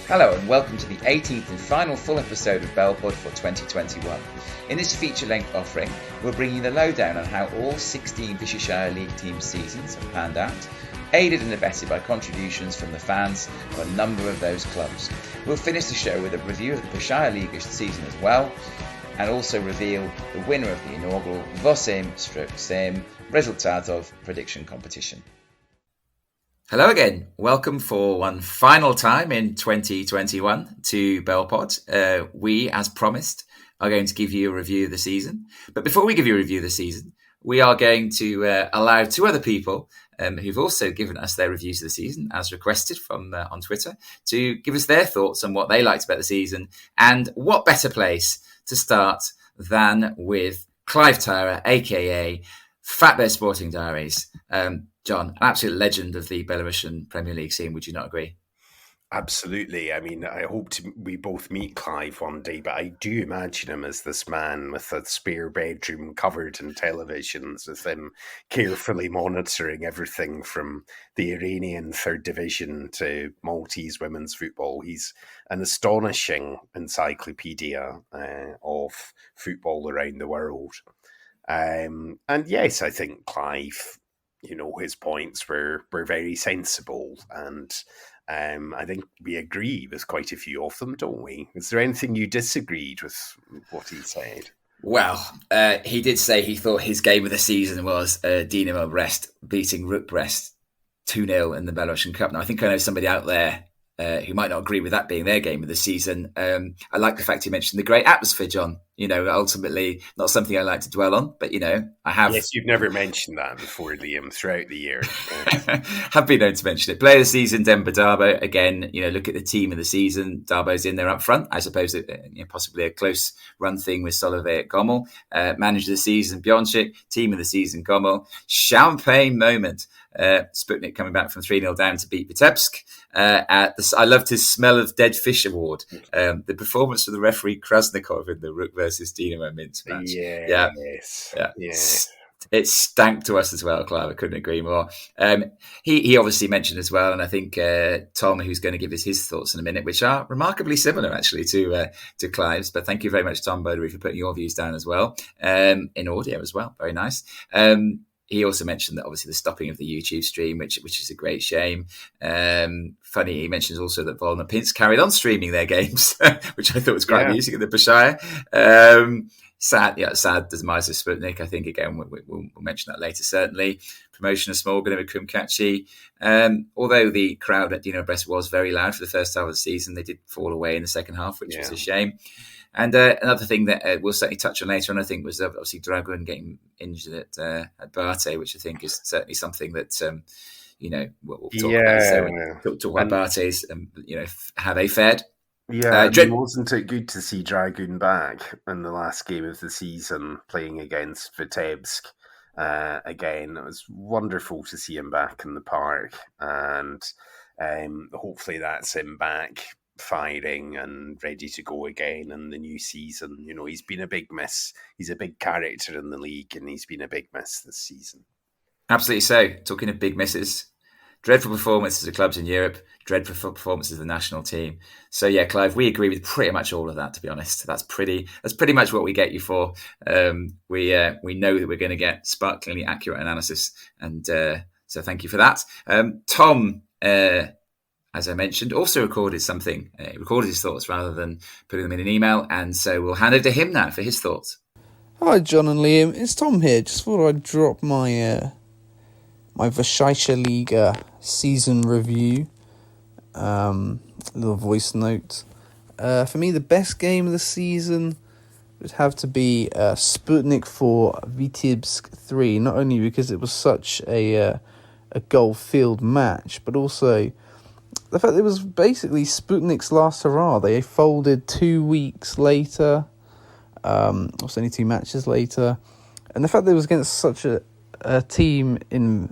Hello and welcome to the 18th and final full episode of BellPod for 2021. In this feature-length offering, we'll bring you the lowdown on how all 16 Worcestershire League team seasons have panned out, aided and abetted by contributions from the fans of a number of those clubs. We'll finish the show with a review of the Worcestershire League season as well, and also reveal the winner of the inaugural VOSIM/SEM Rezultatov prediction competition. Hello again. Welcome for one final time in 2021 to BellPod. We, as promised, are going to give you a review of the season. But before we give you a review of the season, we are going to allow two other people who've also given us their reviews of the season, as requested from on Twitter, to give us their thoughts on what they liked about the season. And what better place to start than with Clive Tyrer, a.k.a. Fat Bear Sporting Diaries. John, an absolute legend of the Belarusian Premier League scene, would you not agree? Absolutely. I mean, I hope we both meet Clive one day, but I do imagine him as this man with a spare bedroom covered in televisions, with him carefully monitoring everything from the Iranian third division to Maltese women's football. He's an astonishing encyclopedia of football around the world. And yes, I think Clive, his points were very sensible, and I think we agree with quite a few of them, don't we? Is there anything you disagreed with what he said? Well, he did say he thought his game of the season was Dinamo Brest beating Rook Brest 2-0 in the Belarusian Cup. Now, I think I know somebody out there who might not agree with that being their game of the season. I like the fact you mentioned the great atmosphere, John. Ultimately, not something I like to dwell on, but, I have... Yes, you've never mentioned that before, Liam, throughout the year. Have been known to mention it. Player of the season, Denver Darbo. Again, look at the team of the season. Darbo's in there up front. I suppose possibly a close run thing with Solovey at Gommel. Manager of the season, Bjornchik. Team of the season, Gommel. Champagne moment. Sputnik coming back from 3-0 down to beat Vitebsk. I loved his Smell of Dead Fish award. The performance of the referee Krasnikov in the Rook versus Dinamo Minsk match. Yes. Yeah. It stank to us as well, Clive. I couldn't agree more. He obviously mentioned as well, and I think Tom, who's going to give us his thoughts in a minute, which are remarkably similar actually to Clive's. But thank you very much, Tom Bodery, for putting your views down as well, in audio as well. Very nice. He also mentioned that obviously the stopping of the YouTube stream, which is a great shame. Funny, he mentions also that Volna Pinsk carried on streaming their games, which I thought was quite amusing in the Worcestershire. Sad demise of Sputnik. I think, again, we'll mention that later, certainly. Promotion of Smorgon and Kumkachi. Although the crowd at Dinamo Brest was very loud for the first half of the season, they did fall away in the second half, which was a shame. And another thing that we'll certainly touch on later on, I think, was obviously Dragun getting injured at Bate, which I think is certainly something that, we'll talk about. So we'll talk about Bate's, how they fared. Yeah, wasn't it good to see Dragun back in the last game of the season playing against Vitebsk? Again, it was wonderful to see him back in the park, and hopefully that's him back firing and ready to go again in the new season. He's been a big miss. He's a big character in the league, and he's been a big miss this season. Absolutely so. Talking of big misses, dreadful performances of clubs in Europe, dreadful performances of the national team. So yeah, Clive, we agree with pretty much all of that, to be honest. That's pretty much what we get you for. We know that we're going to get sparklingly accurate analysis, and so thank you for that. Tom, as I mentioned, also recorded his thoughts rather than putting them in an email, and so we'll hand over to him now for his thoughts. Hi, John and Liam. It's Tom here. Just thought I'd drop my my Worcestershire League season review, little voice note. For me, the best game of the season would have to be Sputnik 4, Vitebsk 3. Not only because it was such a goal-filled match, but also the fact that it was basically Sputnik's last hurrah. They folded 2 weeks later, also only 2 matches later, and the fact that it was against such a team in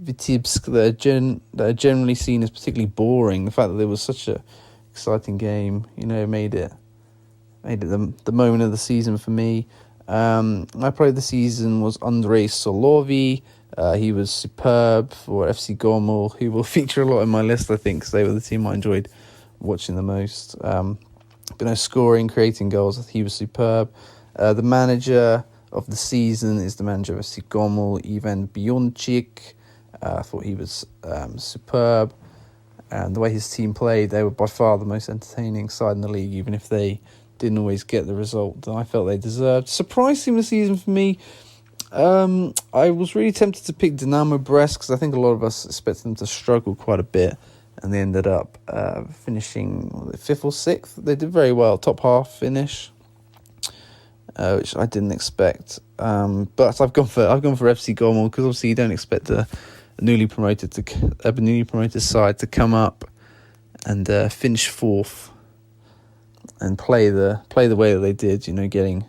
Vitebsk that are generally seen as particularly boring. The fact that there was such a exciting game, made it the moment of the season for me. My player of the season was Andrei Solovi. He was superb for FC Gommel, who will feature a lot in my list, I think, because they were the team I enjoyed watching the most. But no, scoring, creating goals, he was superb. The manager of the season is the manager of FC Gomel, Ivan Bionchik. I thought he was superb. And the way his team played, they were by far the most entertaining side in the league, even if they didn't always get the result that I felt they deserved. Surprising the season for me, I was really tempted to pick Dynamo Brest because I think a lot of us expected them to struggle quite a bit, and they ended up finishing 5th or 6th. They did very well, top half finish, which I didn't expect. But I've gone for FC Gomel because obviously you don't expect a newly promoted side to come up and finish 4th and play the way that they did, getting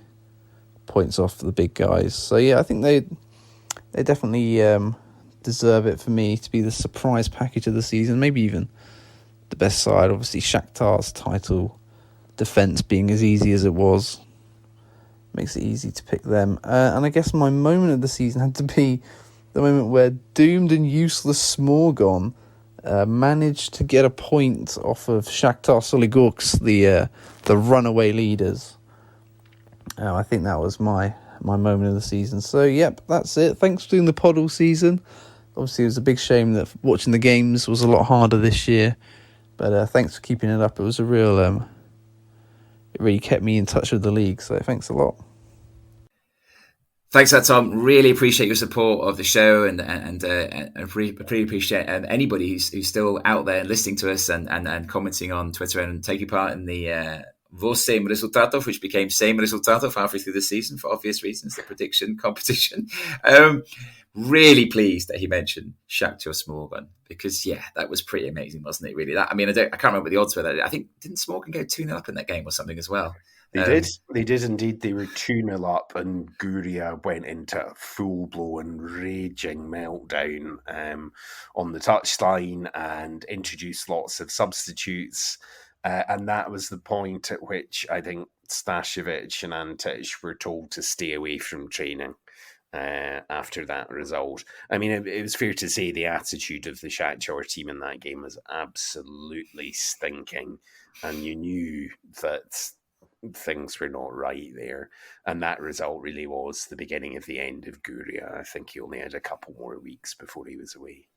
points off the big guys. So yeah, I think they definitely deserve it for me to be the surprise package of the season, maybe even the best side. Obviously Shakhtar's title defence being as easy as it was makes it easy to pick them. And I guess my moment of the season had to be the moment where doomed and useless Smorgon managed to get a point off of Shakhtar Soligorsk, the runaway leaders. I think that was my moment of the season. So, yep, that's it. Thanks for doing the pod all season. Obviously, it was a big shame that watching the games was a lot harder this year. But thanks for keeping it up. It was a real... it really kept me in touch with the league. So, thanks a lot. Thanks for that, Tom. Really appreciate your support of the show and really appreciate anybody who's still out there listening to us and commenting on Twitter and taking part in the Vos Same Resultatov, which became Same Resultatov halfway through the season for obvious reasons, the prediction competition. Really pleased that he mentioned Shakhtar Smorgon because, yeah, that was pretty amazing, wasn't it, really? I can't remember the odds were that. I think, didn't Smorgon go 2-0 up in that game or something as well? They did. They did indeed. They were 2-0 up, and Guria went into a full-blown raging meltdown on the touchline and introduced lots of substitutes. And that was the point at which I think Stashevic and Antic were told to stay away from training after that result. I mean, it was fair to say the attitude of the Shakhtar team in that game was absolutely stinking, and you knew that things were not right there. And that result really was the beginning of the end of Guria. I think he only had a couple more weeks before he was away.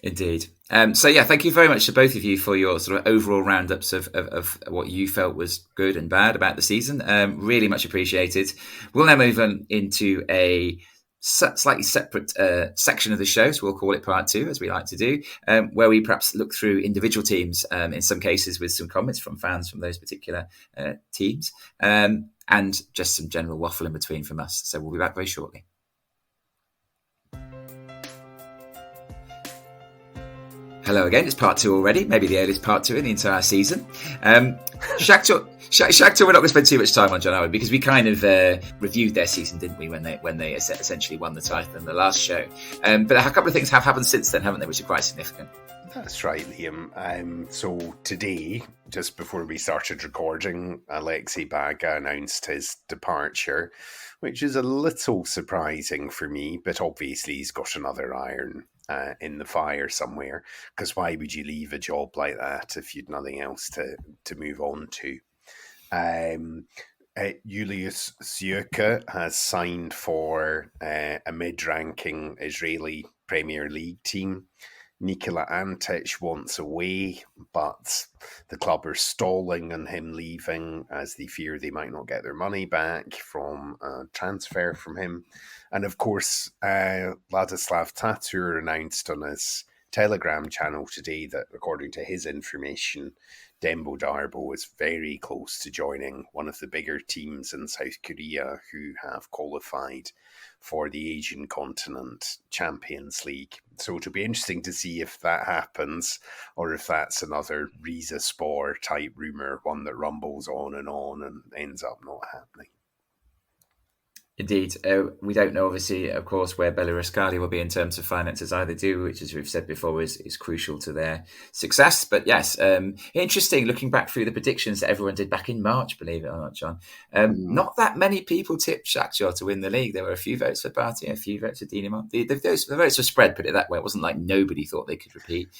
Indeed. So yeah, thank you very much to both of you for your sort of overall roundups of what you felt was good and bad about the season. Really much appreciated. We'll now move on into a slightly separate section of the show, so we'll call it part 2, as we like to do, where we perhaps look through individual teams, in some cases with some comments from fans from those particular teams, and just some general waffle in between from us. So we'll be back very shortly. Hello again, it's part 2 already, maybe the earliest part 2 in the entire season. Shakhtar we're not going to spend too much time on, John Howard, because we kind of reviewed their season, didn't we, when they essentially won the title in the last show. But a couple of things have happened since then, haven't they, which are quite significant. That's right, Liam. So today, just before we started recording, Alexei Baga announced his departure, which is a little surprising for me, but obviously he's got another iron in the fire somewhere, because why would you leave a job like that if you'd nothing else to move on to? Julius Syuka has signed for a mid-ranking Israeli Premier League team. Nikola Antic wants away, but the club are stalling on him leaving as they fear they might not get their money back from a transfer from him. And of course, Ladislav Tatur announced on his Telegram channel today that, according to his information, Dembo Darbo is very close to joining one of the bigger teams in South Korea who have qualified for the Asian Continent Champions League. So it'll be interesting to see if that happens, or if that's another Rizaspor type rumour, one that rumbles on and ends up not happening. Indeed. We don't know, obviously, of course, where Belaruskali will be in terms of finances either do, which, as we've said before, is crucial to their success. But yes, interesting looking back through the predictions that everyone did back in March, believe it or not, John. Not that many people tipped Shakhtar to win the league. There were a few votes for Barty, a few votes for Dinamo. The votes were spread, put it that way. It wasn't like nobody thought they could repeat.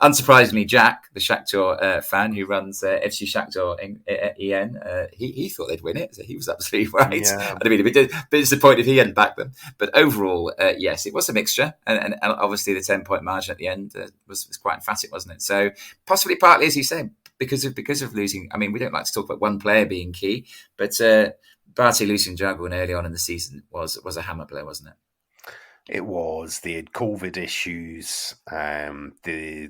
unsurprisingly, Jack, the Shakhtar fan who runs FC Shakhtar EN, he thought they'd win it. So he was absolutely right. Yeah. I'd have been a bit disappointed if he hadn't backed them. But overall, yes, it was a mixture. And obviously the 10-point margin at the end was quite emphatic, wasn't it? So possibly partly, as you say, because of losing. I mean, we don't like to talk about one player being key, but Barty losing Jaguar early on in the season was a hammer blow, wasn't it? It was. They had COVID issues. The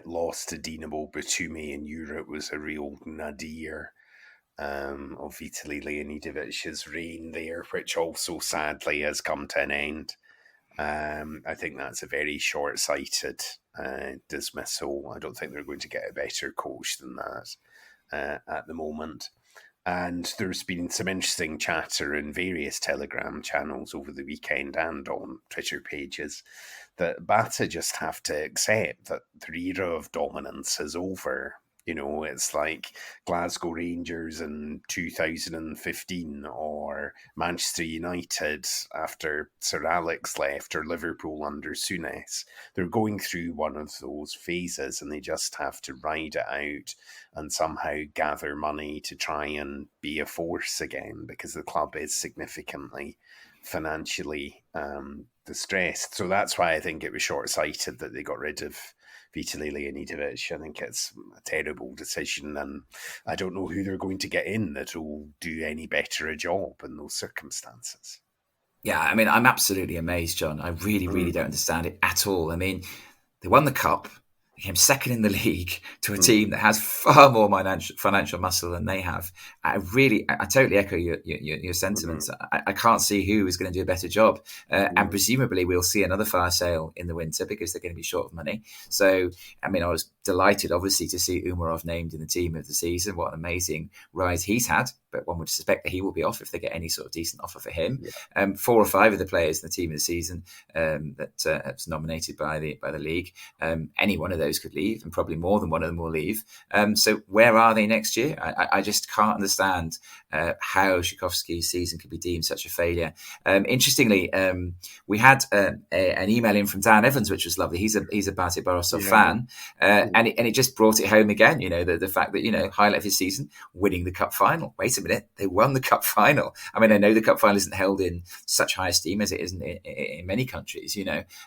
loss to Dinamo Batumi in Europe was a real nadir of Vitaly Leonidovic's reign there, which also sadly has come to an end. I think that's a very short-sighted dismissal. I don't think they're going to get a better coach than that at the moment. And there's been some interesting chatter in various Telegram channels over the weekend and on Twitter pages that Bata just have to accept that their era of dominance is over. You know, it's like Glasgow Rangers in 2015 or Manchester United after Sir Alex left or Liverpool under Souness. They're going through one of those phases and they just have to ride it out and somehow gather money to try and be a force again because the club is significantly financially distressed. So that's why I think it was short-sighted that they got rid of Vitaly Leonidovic. I think it's a terrible decision, and I don't know who they're going to get in that will do any better a job in those circumstances. Yeah, I mean, I'm absolutely amazed, John. I really don't understand it at all. I mean, they won the cup, became second in the league to a team that has far more financial muscle than they have. I totally echo your sentiments. I can't see who is going to do a better job. And presumably we'll see another fire sale in the winter because they're going to be short of money. So, I mean, I was delighted, obviously, to see Umarov named in the team of the season. What an amazing rise he's had. But one would suspect that he will be off if they get any sort of decent offer for him. Yeah. 4 or 5 of the players in the team of the season that was nominated by the league, any one of those could leave, and probably more than one of them will leave. So where are they next year? I just can't understand how Zhikovsky's season could be deemed such a failure. Interestingly, we had an email in from Dan Evans, which was lovely. He's a Bartek Borisov fan, and it just brought it home again. You know, the fact that highlight of his season, winning the cup final. Wait a minute, they won the cup final. I mean, I know the cup final isn't held in such high esteem as it is in many countries,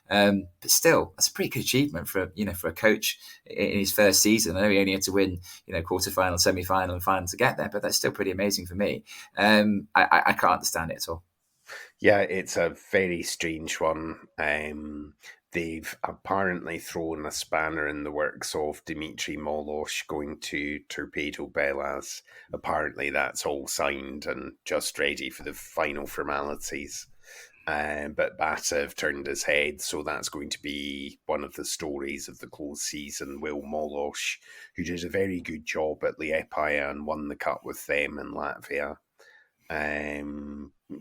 but still, that's a pretty good achievement for a coach in his first season. I know he only had to win, quarterfinal, semi-final, and final to get there, but that's still pretty amazing for me. I can't understand it at all. Yeah, it's a very strange one. They've apparently thrown a spanner in the works of Dmitry Molosh going to Torpedo Belas. Apparently that's all signed and just ready for the final formalities. But Bata have turned his head, so that's going to be one of the stories of the close season. Will Molosh, who did a very good job at Liepaja and won the cup with them in Latvia,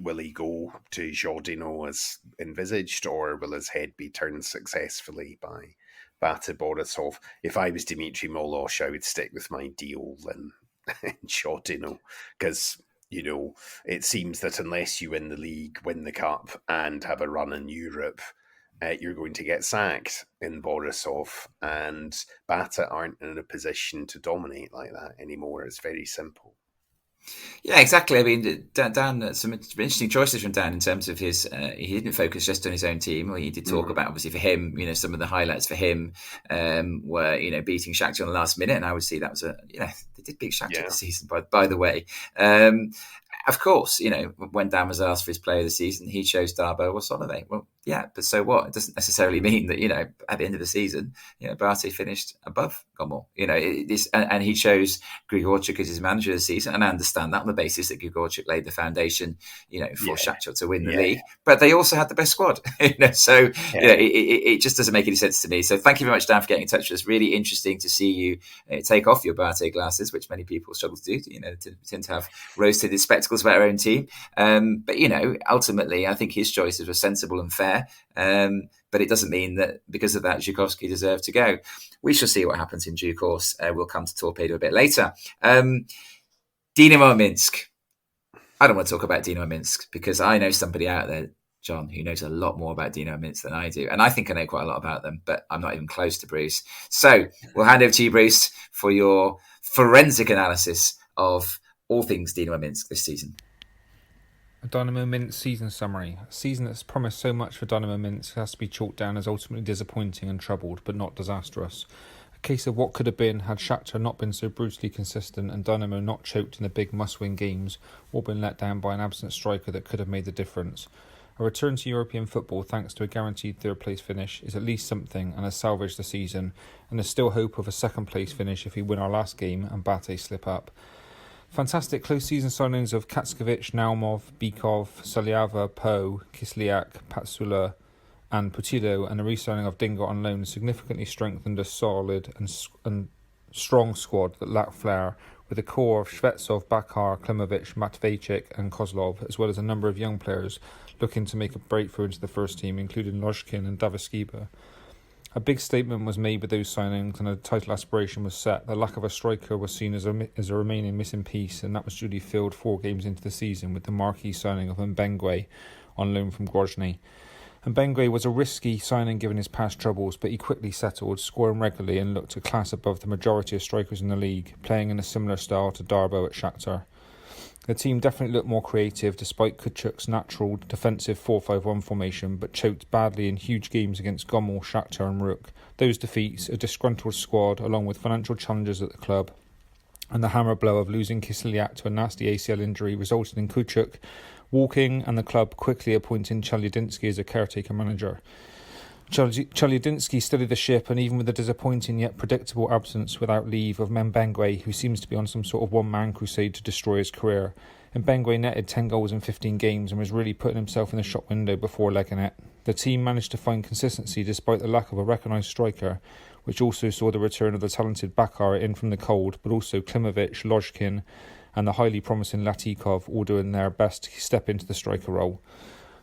will he go to Jodino as envisaged, or will his head be turned successfully by Bata Borisov? If I was Dmitry Molosh, I would stick with my deal in Jodino, because it seems that unless you win the league, win the cup, and have a run in Europe, you're going to get sacked in Borisov, and Bata aren't in a position to dominate like that anymore. It's very simple. Yeah, exactly. I mean, Dan, some interesting choices from Dan in terms of his. He didn't focus just on his own team. Well, he did talk about, obviously, for him, some of the highlights for him were, beating Shakhtar on the last minute, and I would say that was they did beat Shakhtar this season, by the way. Of course, when Dan was asked for his player of the season, he chose Darbo or Soloway. Well, yeah, but so what? It doesn't necessarily mean that, at the end of the season, Barty finished above Gomel. And he chose Grigorchuk as his manager of the season. And I understand that on the basis that Grigorchuk laid the foundation, for Shakhtar to win the league. But they also had the best squad, So, it just doesn't make any sense to me. So thank you very much, Dan, for getting in touch with us. Really interesting to see you take off your Barty glasses, which many people struggle to do, to tend to have rose-tinted spectacles about our own team. But, ultimately, I think his choices were sensible and fair. But it doesn't mean that because of that, Zhikovsky deserved to go. We shall see what happens in due course. We'll come to Torpedo a bit later. Dynamo Minsk. I don't want to talk about Dynamo Minsk because I know somebody out there John, who knows a lot more about Dino Mints than I do. And I think I know quite a lot about them, but I'm not even close to Bruce. So we'll hand over to you, Bruce, for your forensic analysis of all things Dino Mints this season. A Dynamo Mints season summary. A season that's promised so much for Dynamo Mints has to be chalked down as ultimately disappointing and troubled, but not disastrous. A case of what could have been had Shakhtar not been so brutally consistent and Dynamo not choked in the big must-win games, or been let down by an absent striker that could have made the difference. A return to European football thanks to a guaranteed third-place finish is at least something and has salvaged the season, and there's still hope of a second-place finish if we win our last game and Bate slip up. Fantastic close season signings of Katskovic, Naumov, Bikov, Saliava, Poe, Kislyak, Patsula and Putillo, and a re-signing of Dingo on loan significantly strengthened a solid and strong squad that lacked flair, with a core of Shvetsov, Bakar, Klimovic, Matvejcik and Kozlov, as well as a number of young players looking to make a breakthrough into the first team, including Lozhkin and Davaskiba. A big statement was made with those signings and a title aspiration was set. The lack of a striker was seen as a remaining missing piece, and that was duly filled 4 games into the season with the marquee signing of Mbengwe on loan from Grozny. Mbengwe was a risky signing given his past troubles, but he quickly settled, scoring regularly and looked a class above the majority of strikers in the league, playing in a similar style to Darbo at Shakhtar. The team definitely looked more creative despite Kuchuk's natural defensive 4-5-1 formation, but choked badly in huge games against Gomel, Shakhtar and Rook. Those defeats, a disgruntled squad along with financial challenges at the club, and the hammer blow of losing Kislyak to a nasty ACL injury resulted in Kuchuk walking and the club quickly appointing Chelyadinsky as a caretaker manager. Chelyadinsky steadied the ship, and even with the disappointing yet predictable absence without leave of Mbengwe, who seems to be on some sort of one-man crusade to destroy his career, Mbengwe netted 10 goals in 15 games and was really putting himself in the shop window before legging it. The team managed to find consistency despite the lack of a recognised striker, which also saw the return of the talented Bakar in from the cold, but also Klimovic, Lozhkin and the highly promising Latikov all doing their best to step into the striker role.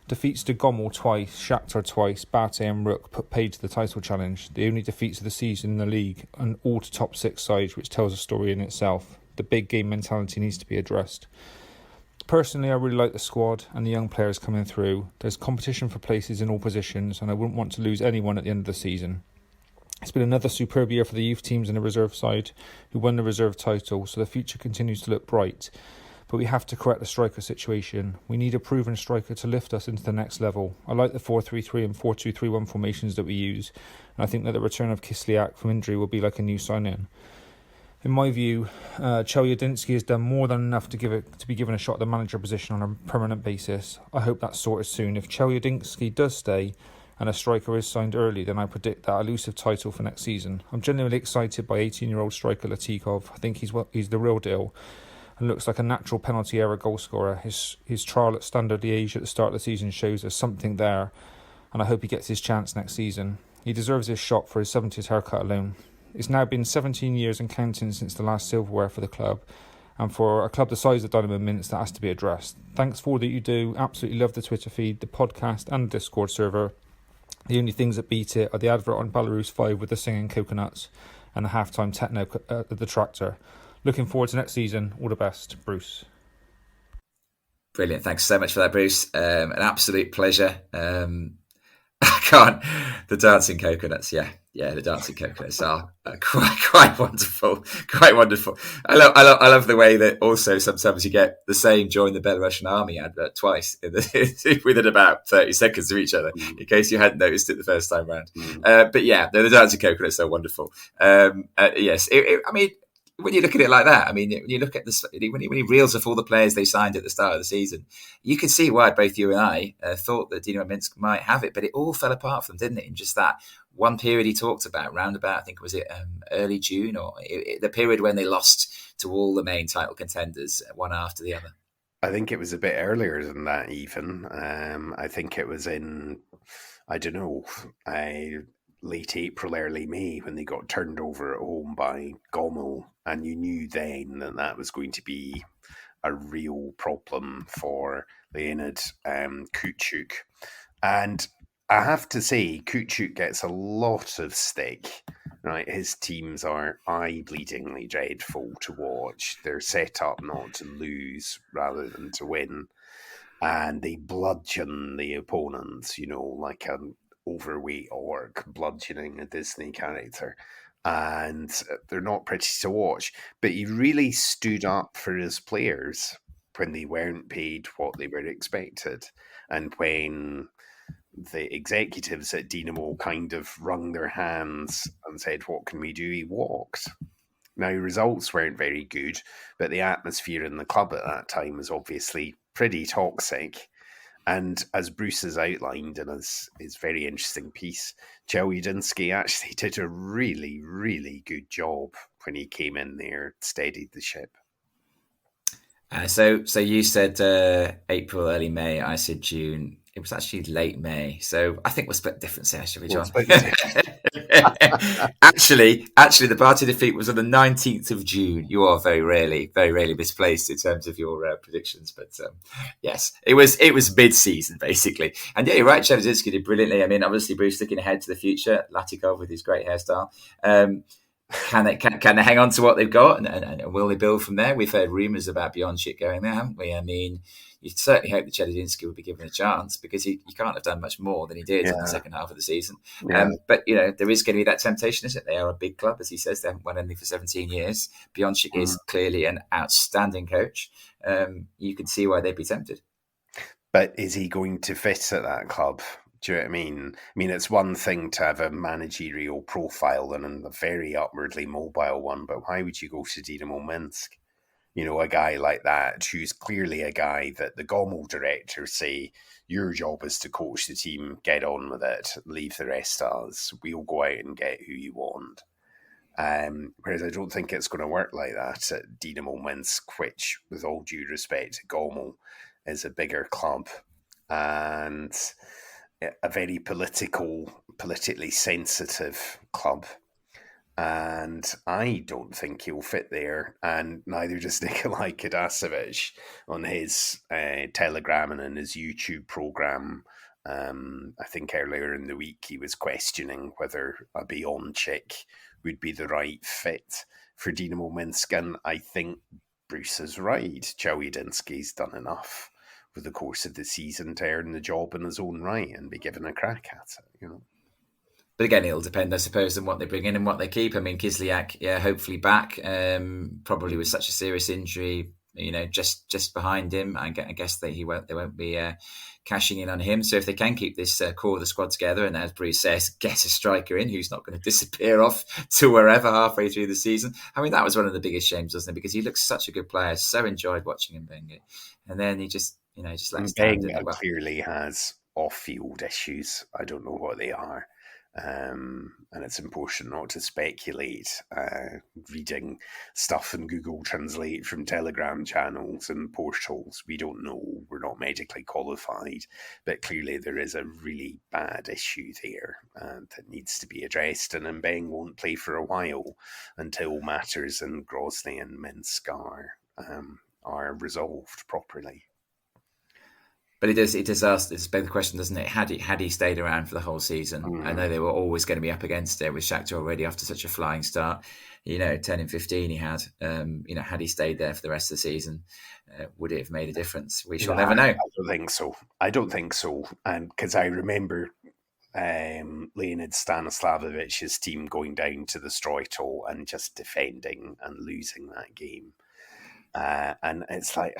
Defeats to Gomel twice, Shakhtar twice, Bate and Rook put paid to the title challenge. The only defeats of the season in the league, and all to top 6 sides, which tells a story in itself. The big game mentality needs to be addressed. Personally, I really like the squad and the young players coming through. There's competition for places in all positions, and I wouldn't want to lose anyone at the end of the season. It's been another superb year for the youth teams and the reserve side, who won the reserve title, so the future continues to look bright. But we have to correct the striker situation. We need a proven striker to lift us into the next level. I like the 4-3-3 and 4-2-3-1 formations that we use, and I think that the return of Kislyak from injury will be like a new sign-in. In my view, Chelyadinsky has done more than enough to be given a shot at the manager position on a permanent basis. I hope that's sorted soon. If Chelyadinsky does stay and a striker is signed early, then I predict that elusive title for next season. I'm genuinely excited by 18-year-old striker Latikov. I think he's the real deal and looks like a natural penalty area goal scorer. His trial at Standard Liège at the start of the season shows there's something there, and I hope he gets his chance next season. He deserves his shot for his 70th haircut alone. It's now been 17 years and counting since the last silverware for the club, and for a club the size of Dynamo Mints, that has to be addressed. Thanks for all that you do. Absolutely love the Twitter feed, the podcast and the Discord server. The only things that beat it are the advert on Belarus 5 with the singing coconuts and the halftime techno at the tractor. Looking forward to next season. All the best, Bruce. Brilliant. Thanks so much for that, Bruce. An absolute pleasure. I can't. The dancing coconuts. Yeah, the dancing coconuts are quite wonderful. Quite wonderful. I love the way that also sometimes you get the same join the Belarusian army advert twice within about 30 seconds of each other, in case you hadn't noticed it the first time round. But yeah, the dancing coconuts are wonderful. Yes, I mean, when you look at it like that, I mean, when you look at this, when he reels off all the players they signed at the start of the season, you can see why both you and I thought that Dynamo Minsk might have it, but it all fell apart for them, didn't it? In just that one period he talked about, roundabout, I think was it early June, or the period when they lost to all the main title contenders, one after the other. I think it was a bit earlier than that, even. I think it was in, I don't know, late April, early May, when they got turned over at home by Gomel, and you knew then that that was going to be a real problem for Leonid Kuchuk. And I have to say, Kuchuk gets a lot of stick. Right, his teams are eye-bleedingly dreadful to watch. They're set up not to lose rather than to win. and they bludgeon the opponents, like an overweight orc bludgeoning a Disney character. And they're not pretty to watch, but he really stood up for his players when they weren't paid what they were expected. And when the executives at Dynamo kind of wrung their hands and said, what can we do? He walked. Now, results weren't very good, but the atmosphere in the club at that time was obviously pretty toxic. And as Bruce has outlined in his very interesting piece, Chelyabinski actually did a really, really good job when he came in there, steadied the ship. So you said April, early May. I said June. It was actually late May. So I think we'll split difference here, shall we, John? Actually, the party defeat was on the 19th of June. You are very rarely misplaced in terms of your predictions. But yes, it was mid-season, basically. And yeah, you're right, Chelyabinski did brilliantly. I mean, obviously, Bruce looking ahead to the future. Latikov with his great hairstyle. Can they hang on to what they've got and will they build from there? We've heard rumours about Bionchik going there, haven't we? I mean, you'd certainly hope that Chelyabinski would be given a chance because he can't have done much more than he did in the second half of the season. Yeah. But, there is going to be that temptation, isn't it? They are a big club, as he says. They haven't won anything for 17 years. Bionchik is clearly an outstanding coach. You can see why they'd be tempted. But is he going to fit at that club? Do you know what I mean? I mean, it's one thing to have a managerial profile and a very upwardly mobile one, but why would you go to Dynamo Minsk? A guy like that, who's clearly a guy that the Gomel directors say, your job is to coach the team, get on with it, leave the rest to us. We'll go out and get who you want. Whereas I don't think it's going to work like that at Dynamo Minsk, which, with all due respect to Gomel, is a bigger club and a very politically sensitive club. And I don't think he'll fit there, and neither does Nikolai Kadasevich on his Telegram and in his YouTube program. I think earlier in the week he was questioning whether a Bionchik would be the right fit for Dynamo Minsk, and I think Bruce is right. Chelyabinski's done enough over the course of the season to earn the job in his own right and be given a crack at it, But again, it'll depend, I suppose, on what they bring in and what they keep. I mean, Kislyak, hopefully back, probably with such a serious injury, just behind him. I guess that they won't be cashing in on him. So if they can keep this core of the squad together, and as Bruce says, get a striker in who's not going to disappear off to wherever halfway through the season. I mean, that was one of the biggest shames, wasn't it? Because he looks such a good player. So enjoyed watching him being it. And then he just lets down. Clearly has off-field issues. I don't know what they are. And it's important not to speculate, reading stuff in Google Translate from Telegram channels and portals. We don't know. We're not medically qualified, but clearly there is a really bad issue there that needs to be addressed. And Mbeng won't play for a while until matters in Grozny and Minsk are resolved properly. But it does ask, it's beg the question, doesn't it? Had he stayed around for the whole season? I know they were always going to be up against it with Shakhtar already after such a flying start. 10 and 15 he had. Had he stayed there for the rest of the season, would it have made a difference? We shall never know. I don't think so. And because I remember Leonid Stanislavovich's team going down to the Stroitel and just defending and losing that game. And it's like...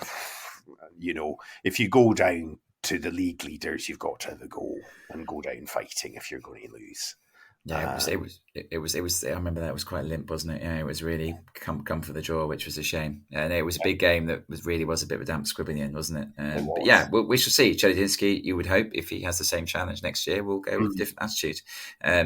if you go down to the league leaders, you've got to have a goal and go down fighting if you're going to lose. Yeah, it was. I remember that was quite limp, wasn't it? Yeah, it was really come for the draw, which was a shame. And it was a big game that was a bit of a damp squib in the end, wasn't it? But yeah, we shall see. Chelyabinski, you would hope, if he has the same challenge next year, we'll go with a different attitude.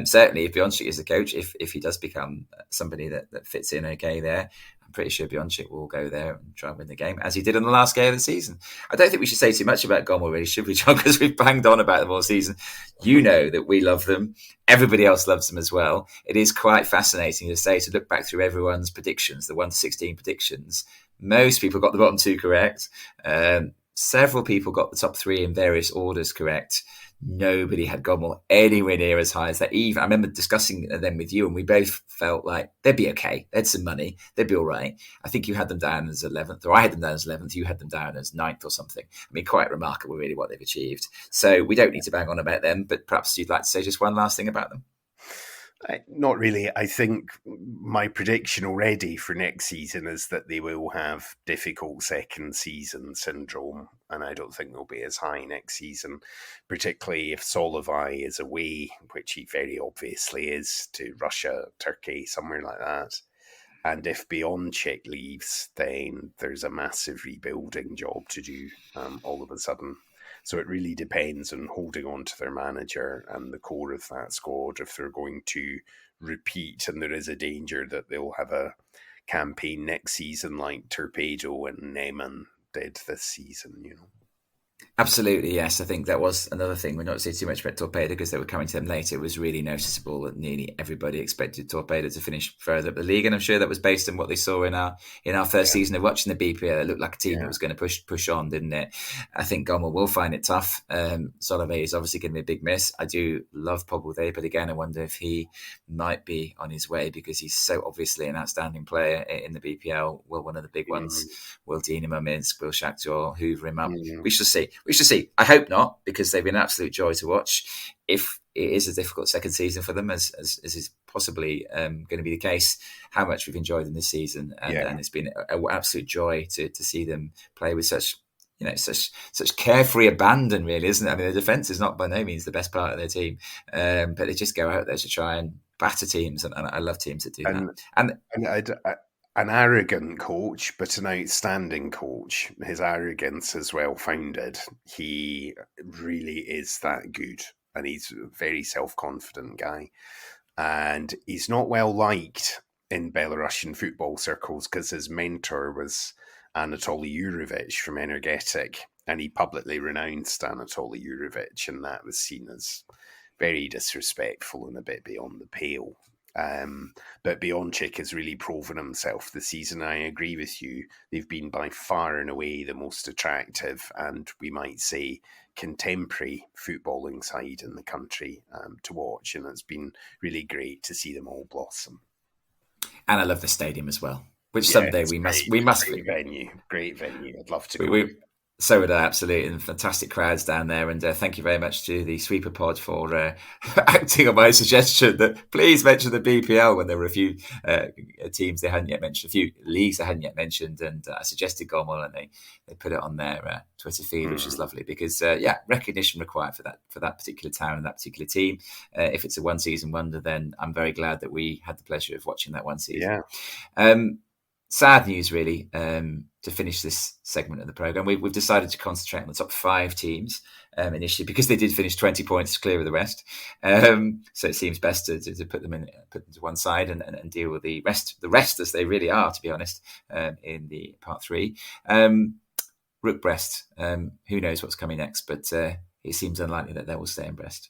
Certainly, if Bionchik is the coach, if he does become somebody that fits in okay there, I'm pretty sure Bionchik will go there and try and win the game, as he did on the last game of the season. I don't think we should say too much about Gomel, really, should we, John? Because we've banged on about them all season. You know that we love them. Everybody else loves them as well. It is quite fascinating to look back through everyone's predictions, the 1 to 16 predictions. Most people got the bottom two correct. Several people got the top three in various orders correct. nobody had Gommel anywhere near as high as that. Even I remember discussing them with you, and we both felt like they'd be okay. They had some money, they'd be all right. I think you had them down as 11th, or I had them down as 11th. You had them down as 9th or something. I mean, quite remarkable, really, what they've achieved. So we don't need to bang on about them, but perhaps you'd like to say just one last thing about them. Not really. I think my prediction already for next season is that they will have difficult second season syndrome, and I don't think they'll be as high next season, particularly if Solovai is away, which he very obviously is, to Russia, Turkey, somewhere like that. And if Bionchik leaves, then there's a massive rebuilding job to do all of a sudden. So it really depends on holding on to their manager and the core of that squad if they're going to repeat. And there is a danger that they'll have a campaign next season like Torpedo and Neyman did this season, you know. Absolutely, yes. I think that was another thing. We're not saying too much about Torpedo because they were coming to them later. It was really noticeable that nearly everybody expected Torpedo to finish further up the league, and I'm sure that was based on what they saw in our first season of watching the BPL. It looked like a team that was going to push on, didn't it? I think Gommel will find it tough. Solove is obviously going to be a big miss. I do love Pobble, but again, I wonder if he might be on his way because he's so obviously an outstanding player in the BPL. Will one of the big ones? Will Dinamo Minsk? Will Shakhtar hoover him up? We shall see. I hope not, because they've been an absolute joy to watch. If it is a difficult second season for them, as is possibly going to be the case, how much we've enjoyed them this season, and it's been an absolute joy to see them play with such carefree abandon, really, isn't it? I mean, the defence is not by no means the best part of their team, but they just go out there to try and batter teams, and I love teams that do that. And an arrogant coach, but an outstanding coach. His arrogance is well-founded. He really is that good, and he's a very self-confident guy. And he's not well-liked in Belarusian football circles because his mentor was Anatoly Yurovich from Energetic, and he publicly renounced Anatoly Yurovich, and that was seen as very disrespectful and a bit beyond the pale. But Bionchik has really proven himself this season. I agree with you. They've been by far and away the most attractive and we might say contemporary footballing side in the country to watch. And it's been really great to see them all blossom. And I love the stadium as well, which someday we must. Great venue. I'd love to go. So would I, absolutely, and fantastic crowds down there. And thank you very much to the Sweeper Pod for acting on my suggestion that please mention the BPL when there were a few teams they hadn't yet mentioned, a few leagues they hadn't yet mentioned, and I suggested Gommel, and they put it on their Twitter feed, which is lovely because recognition required for that particular town and that particular team. If it's a one season wonder, then I'm very glad that we had the pleasure of watching that one season. Sad news, really, to finish this segment of the programme. We've decided to concentrate on the top 5 teams initially because they did finish 20 points clear of the rest. So it seems best to put them to one side and deal with the rest as they really are, to be honest, in the part 3. Rook Brest, who knows what's coming next, but it seems unlikely that they will stay in Brest.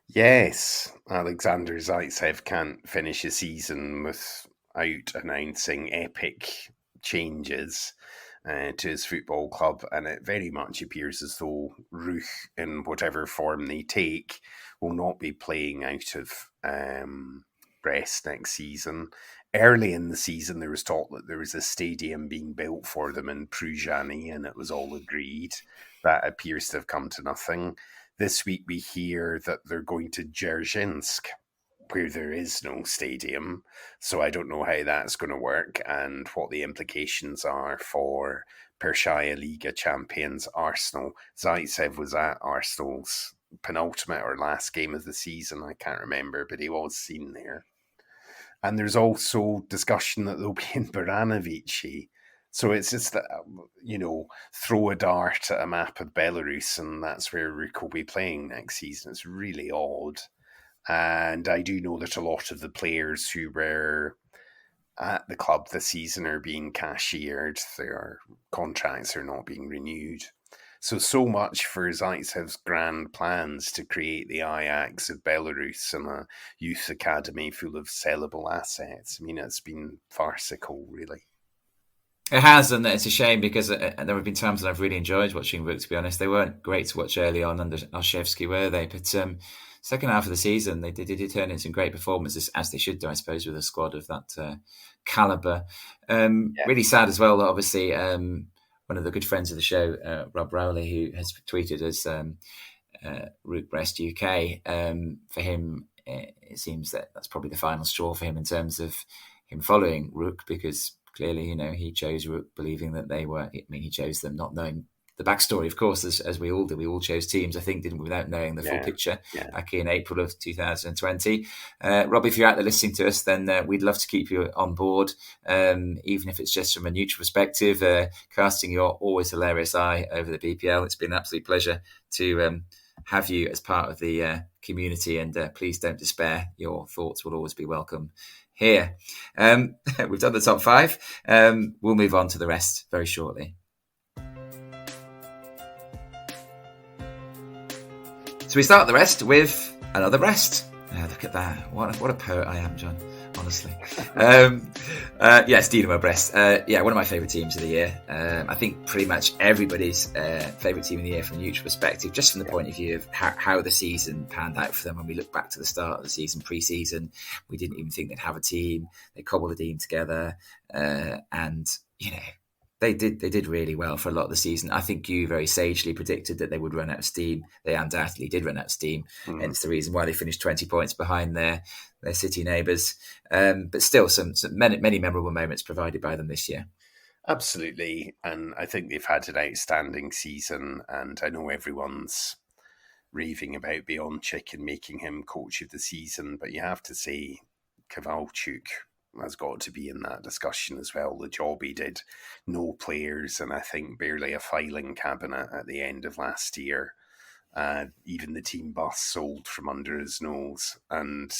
Yes, Alexander Zaitsev can't finish a season without announcing epic changes to his football club, and it very much appears as though Rook, in whatever form they take, will not be playing out of Brest next season. Early in the season, there was talk that there was a stadium being built for them in Pruzhany, and it was all agreed. That appears to have come to nothing. This week we hear that they're going to Dzerzhinsk, where there is no stadium. So I don't know how that's going to work and what the implications are for Pershaya Liga champions Arsenal. Zaitsev was at Arsenal's penultimate or last game of the season, I can't remember, but he was seen there. And there's also discussion that they'll be in Baranovici. So it's just that, throw a dart at a map of Belarus and that's where Rook will be playing next season. It's really odd. And I do know that a lot of the players who were at the club this season are being cashiered. Their contracts are not being renewed. So much for Zaitsev's grand plans to create the Ajax of Belarus and a youth academy full of sellable assets. I mean, it's been farcical, really. It has, and it's a shame because there have been times that I've really enjoyed watching Rook, to be honest. They weren't great to watch early on under Olszewski, were they? But second half of the season, they did turn in some great performances, as they should do, I suppose, with a squad of that calibre. Really sad as well, obviously, one of the good friends of the show, Rob Rowley, who has tweeted as Rook Brest UK, for him, it seems that that's probably the final straw for him in terms of him following Rook, because clearly, he chose Rook believing that they were. I mean, he chose them not knowing the backstory, of course, as we all did. We all chose teams, I think, didn't we, without knowing the full picture back in April of 2020. Rob, if you're out there listening to us, then we'd love to keep you on board, even if it's just from a neutral perspective, casting your always hilarious eye over the BPL. It's been an absolute pleasure to have you as part of the community, and please don't despair. Your thoughts will always be welcome here. We've done the top 5. We'll move on to the rest very shortly. So we start the rest with another rest. Look at that. What a poet I am, John. Honestly. Yes, Dynamo Brest. One of my favourite teams of the year. I think pretty much everybody's favourite team of the year from a neutral perspective, just from the point of view of how the season panned out for them. When we look back to the start of the season, pre-season, we didn't even think they'd have a team. They cobbled a team together, and they did really well for a lot of the season. I think you very sagely predicted that they would run out of steam. They undoubtedly did run out of steam, and it's the reason why they finished 20 points behind their city neighbours. But still, some many memorable moments provided by them this year. Absolutely, and I think they've had an outstanding season. And I know everyone's raving about Bionchik and making him coach of the season, but you have to say Kowalczyk has got to be in that discussion as well. The job he did, no players, and I think barely a filing cabinet at the end of last year. Even the team bus sold from under his nose. And,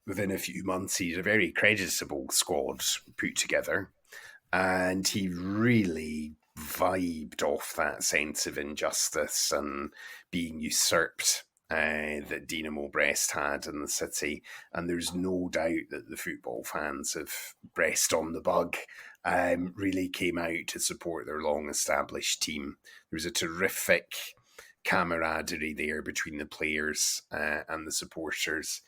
within a few months, he had a very creditable squad put together. And he really vibed off that sense of injustice and being usurped that Dynamo Brest had in the city. And there's no doubt that the football fans of Brest on the Bug really came out to support their long-established team. There was a terrific camaraderie there between the players and the supporters.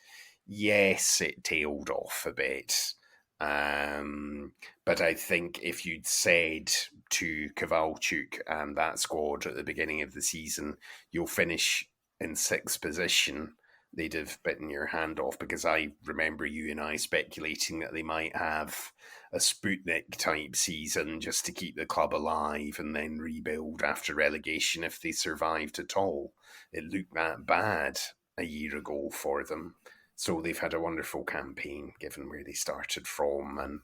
Yes, it tailed off a bit. But I think if you'd said to Kowalczyk and that squad at the beginning of the season, you'll finish in 6th position, they'd have bitten your hand off, because I remember you and I speculating that they might have a Sputnik type season just to keep the club alive and then rebuild after relegation if they survived at all. It looked that bad a year ago for them. So they've had a wonderful campaign given where they started from, and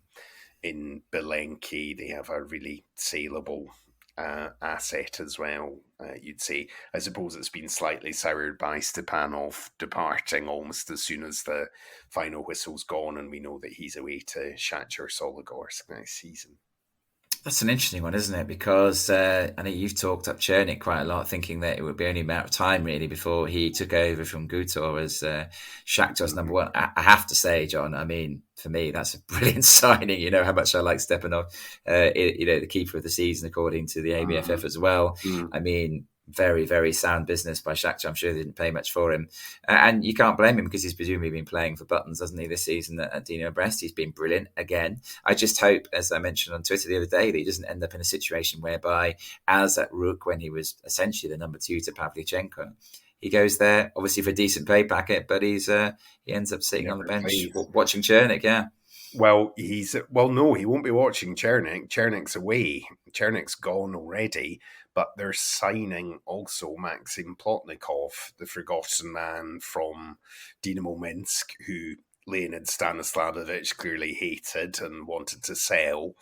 in Belenki they have a really saleable asset as well, you'd say. I suppose it's been slightly soured by Stepanov departing almost as soon as the final whistle's gone, and we know that he's away to Shakhtar Soligorsk next season. That's an interesting one, isn't it? Because I think you've talked up Chernik quite a lot, thinking that it would be only a matter of time, really, before he took over from Gutor as Shakhtar's number one. I have to say, John, I mean, for me, that's a brilliant signing. You know how much I like Stepanov, the keeper of the season, according to the ABFF as well. I mean, very, very sound business by Shakhtar. I'm sure they didn't pay much for him. And you can't blame him, because he's presumably been playing for buttons, hasn't he, this season at Dynamo Brest. He's been brilliant again. I just hope, as I mentioned on Twitter the other day, that he doesn't end up in a situation whereby, as at Rook, when he was essentially the number 2 to Pavlyuchenko, he goes there, obviously for a decent pay packet, but he ends up sitting on the bench watching Chernik, Well, no, he won't be watching Chernik. Chernik's away. Chernik's gone already. But they're signing also Maxim Plotnikov, the forgotten man from Dynamo Minsk, who Leonid Stanislavovich clearly hated and wanted to sell.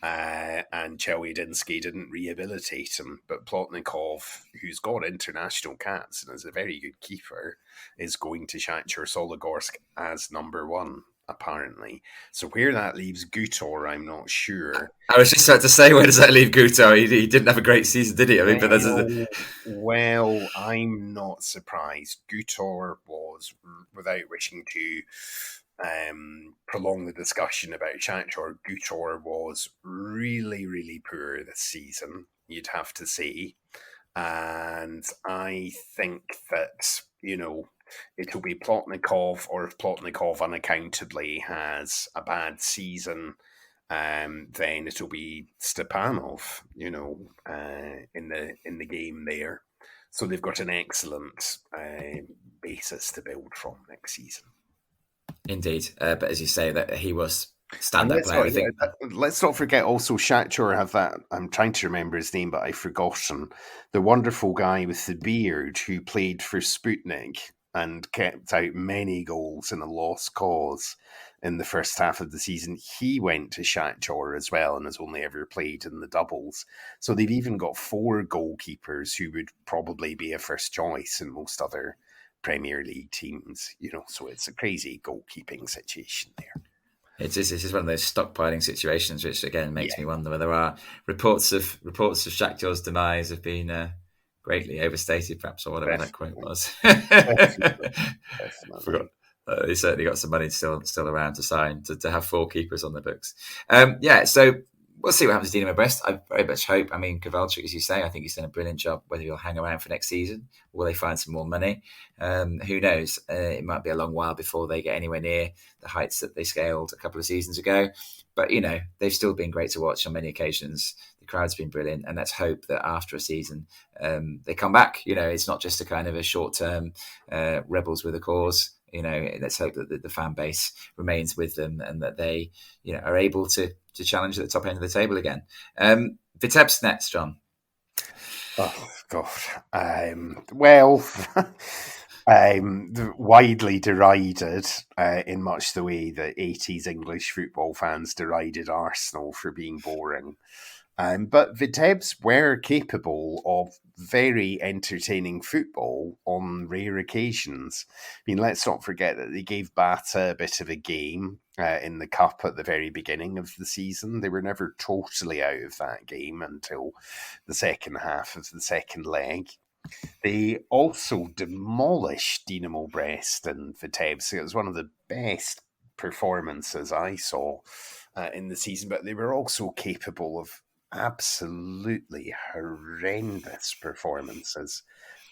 And Chelyadinsky didn't rehabilitate him. But Plotnikov, who's got international caps and is a very good keeper, is going to Shakhtar Soligorsk as number 1. Apparently. So where that leaves Gutor, I'm not sure. I was just about to say, where does that leave Gutor? He didn't have a great season, did he? I mean, well, I'm not surprised. Gutor was, without wishing to prolong the discussion about Shakhtar, Gutor was really, really poor this season, you'd have to say. And I think that, it'll be Plotnikov, or if Plotnikov unaccountably has a bad season, then it'll be Stepanov, in the game there. So they've got an excellent basis to build from next season. Indeed, but as you say, that he was standout player. I think. Let's not forget also Shakhtar have that. I'm trying to remember his name, but I've forgotten. The wonderful guy with the beard who played for Sputnik and kept out many goals in a lost cause in the first half of the season. He went to Shakhtar as well and has only ever played in the doubles. So they've even got 4 goalkeepers who would probably be a first choice in most other Premier League teams. So it's a crazy goalkeeping situation there. This is one of those stockpiling situations, which again makes me wonder whether our reports of Shakhtar's demise have been greatly overstated, perhaps, or whatever that quote was. Definitely. Forgot. They certainly got some money still around to sign to have 4 keepers on the books. So we'll see what happens to Dinamo Brest. I very much hope. I mean, Kowalczyk, as you say, I think he's done a brilliant job. Whether he'll hang around for next season, or will they find some more money? Who knows? It might be a long while before they get anywhere near the heights that they scaled a couple of seasons ago. But, they've still been great to watch on many occasions. The crowd's been brilliant. And let's hope that after a season, they come back. It's not just a kind of a short-term rebels with a cause. Let's hope that the fan base remains with them and that they, are able to challenge at the top end of the table again. Vitebsk next, John. Oh, God. Widely derided in much the way that 80s English football fans derided Arsenal for being boring. But Vitebsk were capable of very entertaining football on rare occasions. I mean, let's not forget that they gave Bata a bit of a game in the cup at the very beginning of the season. They were never totally out of that game until the second half of the second leg. They also demolished Dinamo Brest and Vitebsk. It was one of the best performances I saw in the season, but they were also capable of absolutely horrendous performances.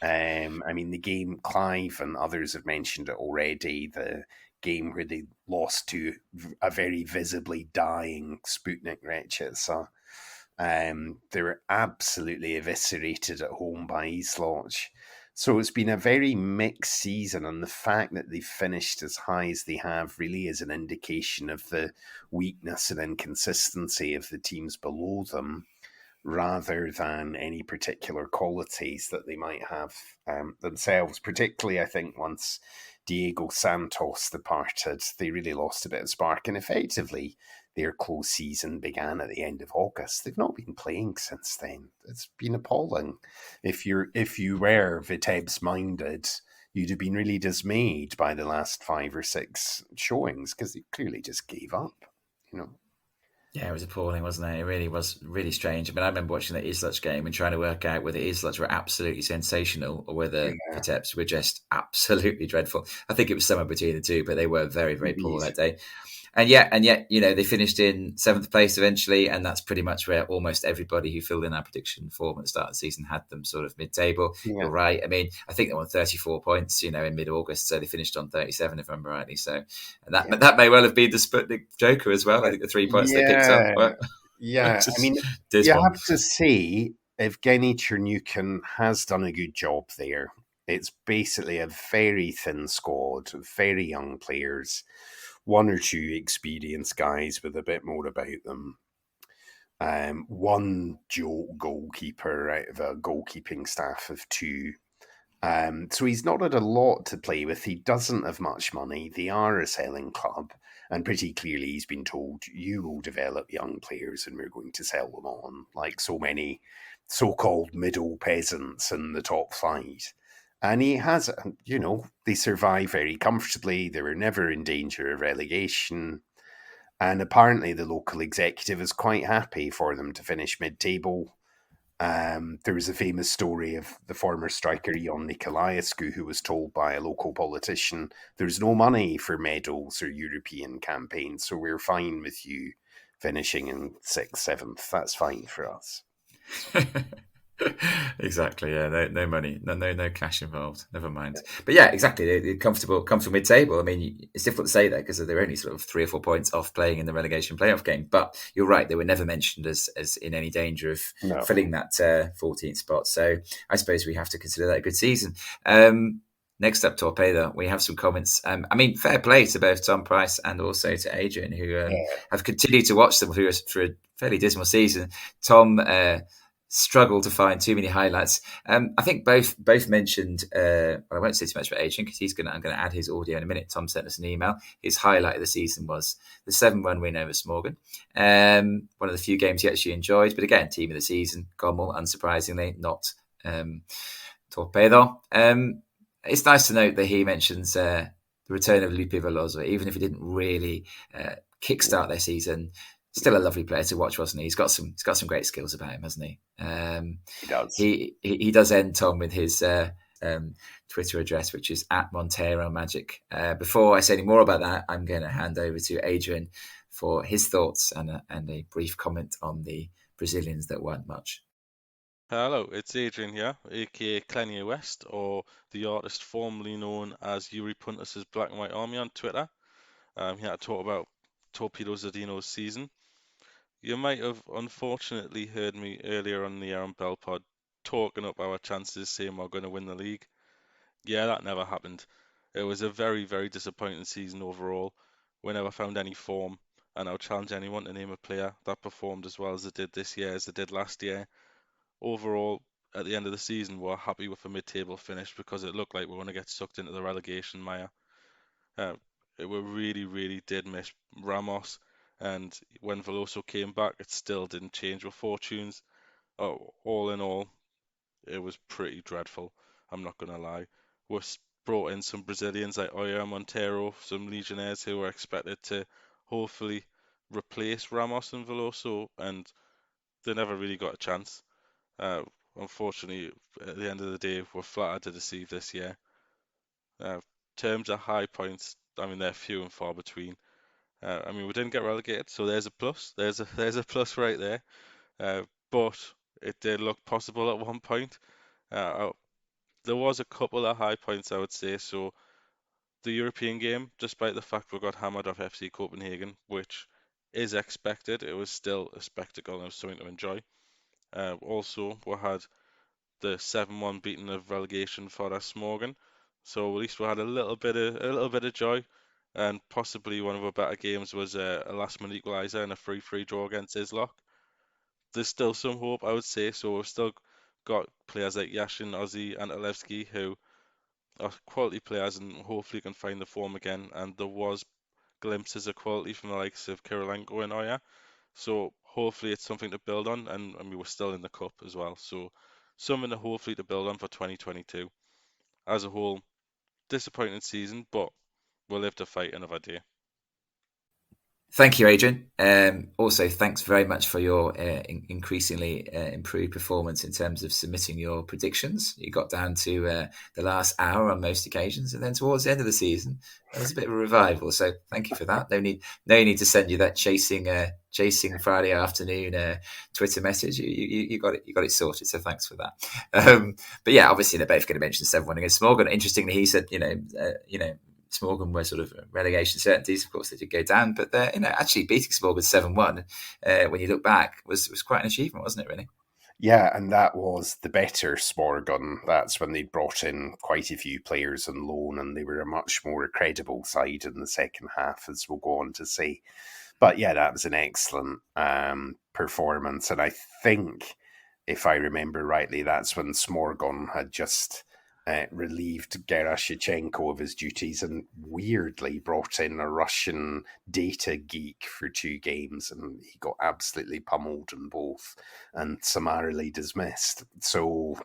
The game, Clive and others have mentioned it already, the game where they lost to a very visibly dying Sputnik Rechica. They were absolutely eviscerated at home by East Lodge. So it's been a very mixed season, and the fact that they've finished as high as they have really is an indication of the weakness and inconsistency of the teams below them, rather than any particular qualities that they might have themselves. Particularly, I think, once Diego Santos departed, they really lost a bit of spark, and effectively their close season began at the end of August. They've not been playing since then. It's been appalling. If you were Vitebsk minded, you'd have been really dismayed by the last 5 or 6 showings, because they clearly just gave up. Yeah, it was appalling, wasn't it? It really was really strange. I remember watching the Isloch game and trying to work out whether Isloch were absolutely sensational or whether Vitebsk were just absolutely dreadful. I think it was somewhere between the two, but they were very, very poor that day. And yet, they finished in 7th place eventually, and that's pretty much where almost everybody who filled in our prediction form at the start of the season had them sort of mid-table. Yeah. You're right. I think they won 34 points, in mid-August, so they finished on 37, if I remember rightly. So that may well have been the Sputnik Joker as well. I think the 3 points they picked up. But you have to say, Evgeny Chernyukin has done a good job there. It's basically a very thin squad, very young players. 1 or 2 experienced guys with a bit more about them. 1 goalkeeper out of a goalkeeping staff of 2. So he's not had a lot to play with. He doesn't have much money. They are a selling club. And pretty clearly he's been told, you will develop young players and we're going to sell them on, like so many so-called middle peasants in the top flight. And he has, they survive very comfortably. They were never in danger of relegation. And apparently the local executive is quite happy for them to finish mid-table. There was a famous story of the former striker Ion Nicolaescu, who was told by a local politician, there's no money for medals or European campaigns, so we're fine with you finishing in 6th, 7th. That's fine for us. Exactly. Yeah. No money. No cash involved. Never mind. But yeah, exactly. They're comfortable mid-table. I mean, it's difficult to say that because they're only sort of 3 or 4 points off playing in the relegation playoff game. But you're right. They were never mentioned as in any danger of filling that 14th spot. So I suppose we have to consider that a good season. Next up, Torpedo, we have some comments. I mean, fair play to both Tom Price and also to Adrian, who have continued to watch them for a fairly dismal season. Tom struggled to find too many highlights. I think both mentioned. Well, I won't say too much about Adrian because I'm going to add his audio in a minute. Tom sent us an email. His highlight of the season was the 7-1 win over Smorgon. One of the few games he actually enjoyed, but again, team of the season, Gommel, unsurprisingly, not Torpedo. It's nice to note that he mentions the return of Lupe Veloso, even if he didn't really kickstart their season. Still a lovely player to watch, wasn't he? He's got some great skills about him, hasn't he? He does. He does end, Tom, with his Twitter address, which is @MonteroMagic. Before I say any more about that, I'm going to hand over to Adrian for his thoughts and a brief comment on the Brazilians that weren't much. Hello, it's Adrian here, aka Kanye West, or the artist formerly known as Yuri Puntus's Black and White Army on Twitter. I'm here to talk about Torpedo Zadino's season. You might have unfortunately heard me earlier on the Aaron Bell pod talking up our chances, saying we're going to win the league. Yeah, that never happened. It was a very, very disappointing season overall. We never found any form, and I'll challenge anyone to name a player that performed as well as they did this year as they did last year. Overall, at the end of the season, we're happy with a mid-table finish because it looked like we were going to get sucked into the relegation mire. We really, really did miss Ramos, and when Veloso came back, it still didn't change our fortunes. All in all, it was pretty dreadful. I'm not going to lie. We brought in some Brazilians like Oya, Montero, some Legionnaires who were expected to hopefully replace Ramos and Veloso, and they never really got a chance. Unfortunately, at the end of the day, we're flattered to deceive this year. Terms of high points, I mean, they're few and far between. I mean, we didn't get relegated, so there's a plus. There's a plus right there. But it did look possible at one point. There was a couple of high points, I would say. So the European game, despite the fact we got hammered off FC Copenhagen, which is expected, it was still a spectacle and it was something to enjoy. Also, we had the 7-1 beating of relegation for us Smorgon, so at least we had a little bit of joy, and possibly one of our better games was a last-minute equaliser and a 3-3 draw against Islock. There's still some hope, I would say. So we've still got players like Yashin, Ozzy, and Alevski who are quality players and hopefully can find the form again. And there was glimpses of quality from the likes of Kirilenko and Oya. So hopefully it's something to build on, and we were still in the cup as well. So something to hopefully to build on for 2022. As a whole, disappointing season, but we'll live to fight another day. Thank you, Adrian. Also, thanks very much for your increasingly improved performance in terms of submitting your predictions. You got down to the last hour on most occasions, and then towards the end of the season, there was a bit of a revival. So, thank you for that. No need to send you that chasing Friday afternoon Twitter message. You got it sorted. So, thanks for that. But yeah, obviously they're both going to mention 7-1 against Smorgon. Interestingly, he said, Smorgon were sort of relegation certainties. Of course, they did go down, but actually beating Smorgon 7-1 when you look back was quite an achievement, wasn't it? Really. Yeah, and that was the better Smorgon. That's when they brought in quite a few players on loan, and they were a much more credible side in the second half, as we'll go on to say. But yeah, that was an excellent performance, and I think, if I remember rightly, that's when Smorgon had just relieved Gerashchenko of his duties and weirdly brought in a Russian data geek for 2 games, and he got absolutely pummeled in both and summarily dismissed. So,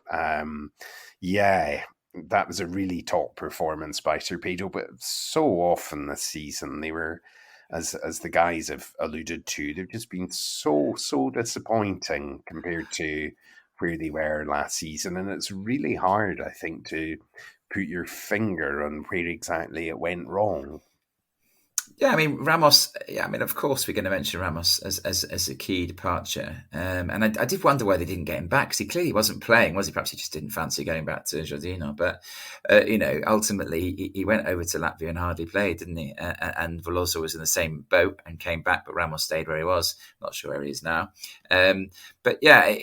yeah, that was a really top performance by Torpedo, but so often this season they were, as the guys have alluded to, they've just been so disappointing compared to where they were last season, and it's really hard, I think, to put your finger on where exactly it went wrong. Yeah, I mean Ramos. Yeah, I mean of course we're going to mention Ramos as a key departure, and I did wonder why they didn't get him back because he clearly wasn't playing, was he? Perhaps he just didn't fancy going back to Jardino. But ultimately he went over to Latvia and hardly played, didn't he? And Veloso was in the same boat and came back, but Ramos stayed where he was. Not sure where he is now. But yeah.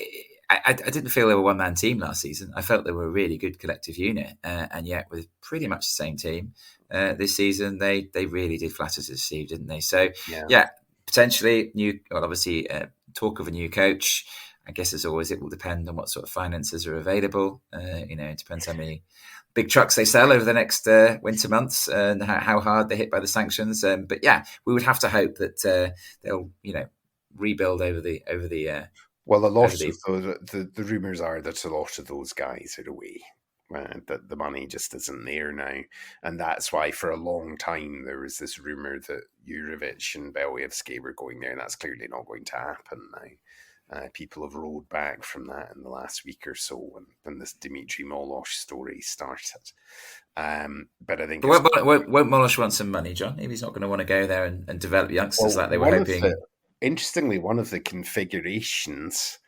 I didn't feel they were a one-man team last season. I felt they were a really good collective unit, and yet with pretty much the same team this season, they really did flatter to deceive, didn't they? So yeah potentially obviously talk of a new coach. I guess as always, it will depend on what sort of finances are available. It depends how many big trucks they sell over the next winter months and how hard they're hit by the sanctions. But yeah, we would have to hope that they'll rebuild over the. Well, a lot of the rumours are that a lot of those guys are away, that the money just isn't there now. And that's why for a long time there was this rumour that Jurovic and Believsky were going there, and that's clearly not going to happen now. People have rolled back from that in the last week or so when this Dimitri Molosh story started. But I think... Won't Molosh want some money, John? If he's not going to want to go there and develop youngsters like they were hoping... Interestingly, one of the configurations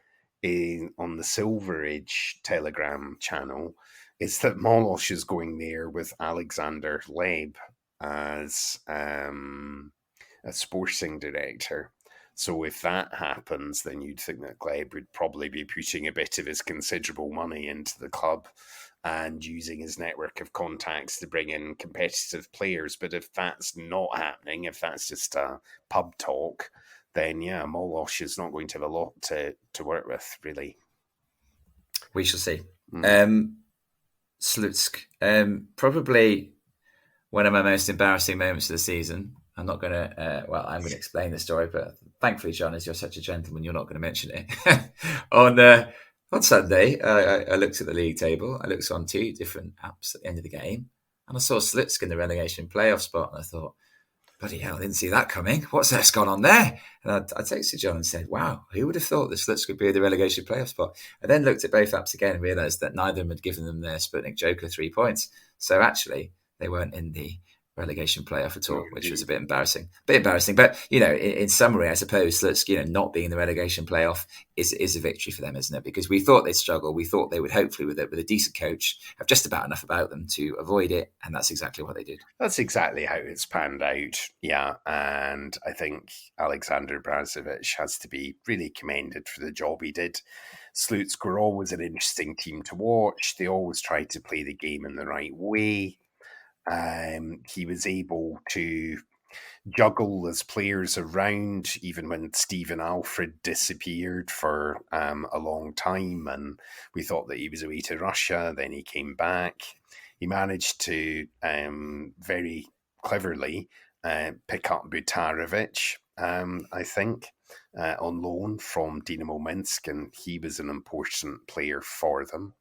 on the Silver Age Telegram channel is that Molosh is going there with Alexander Leb as a sporting director. So if that happens, then you'd think that Gleb would probably be putting a bit of his considerable money into the club and using his network of contacts to bring in competitive players. But if that's not happening, if that's just a pub talk, then yeah, Molosh is not going to have a lot to work with, really. We shall see. Slutsk, probably one of my most embarrassing moments of the season. I'm not going to, I'm going to explain the story, but thankfully, John, as you're such a gentleman, you're not going to mention it. On Sunday, I looked at the league table. I looked on 2 different apps at the end of the game, and I saw Slutsk in the relegation playoff spot, and I thought, bloody hell, I didn't see that coming. What's gone on there? And I texted John and said, wow, who would have thought that Slutsk could be in the relegation playoff spot? I then looked at both apps again and realised that neither of them had given them their Sputnik Joker 3 points. So actually, they weren't in the relegation playoff at all, which was a bit embarrassing. But, in summary, I suppose Slutsk, not being in the relegation playoff is a victory for them, isn't it? Because we thought they'd struggle. We thought they would hopefully, with a decent coach, have just about enough about them to avoid it. And that's exactly what they did. That's exactly how it's panned out. Yeah. And I think Alexander Brazovic has to be really commended for the job he did. Slutsk were always an interesting team to watch. They always tried to play the game in the right way. He was able to juggle his players around, even when Stephen Alfred disappeared for a long time, and we thought that he was away to Russia. Then he came back. He managed to very cleverly pick up Butarovic, I think, on loan from Dynamo Minsk, and he was an important player for them.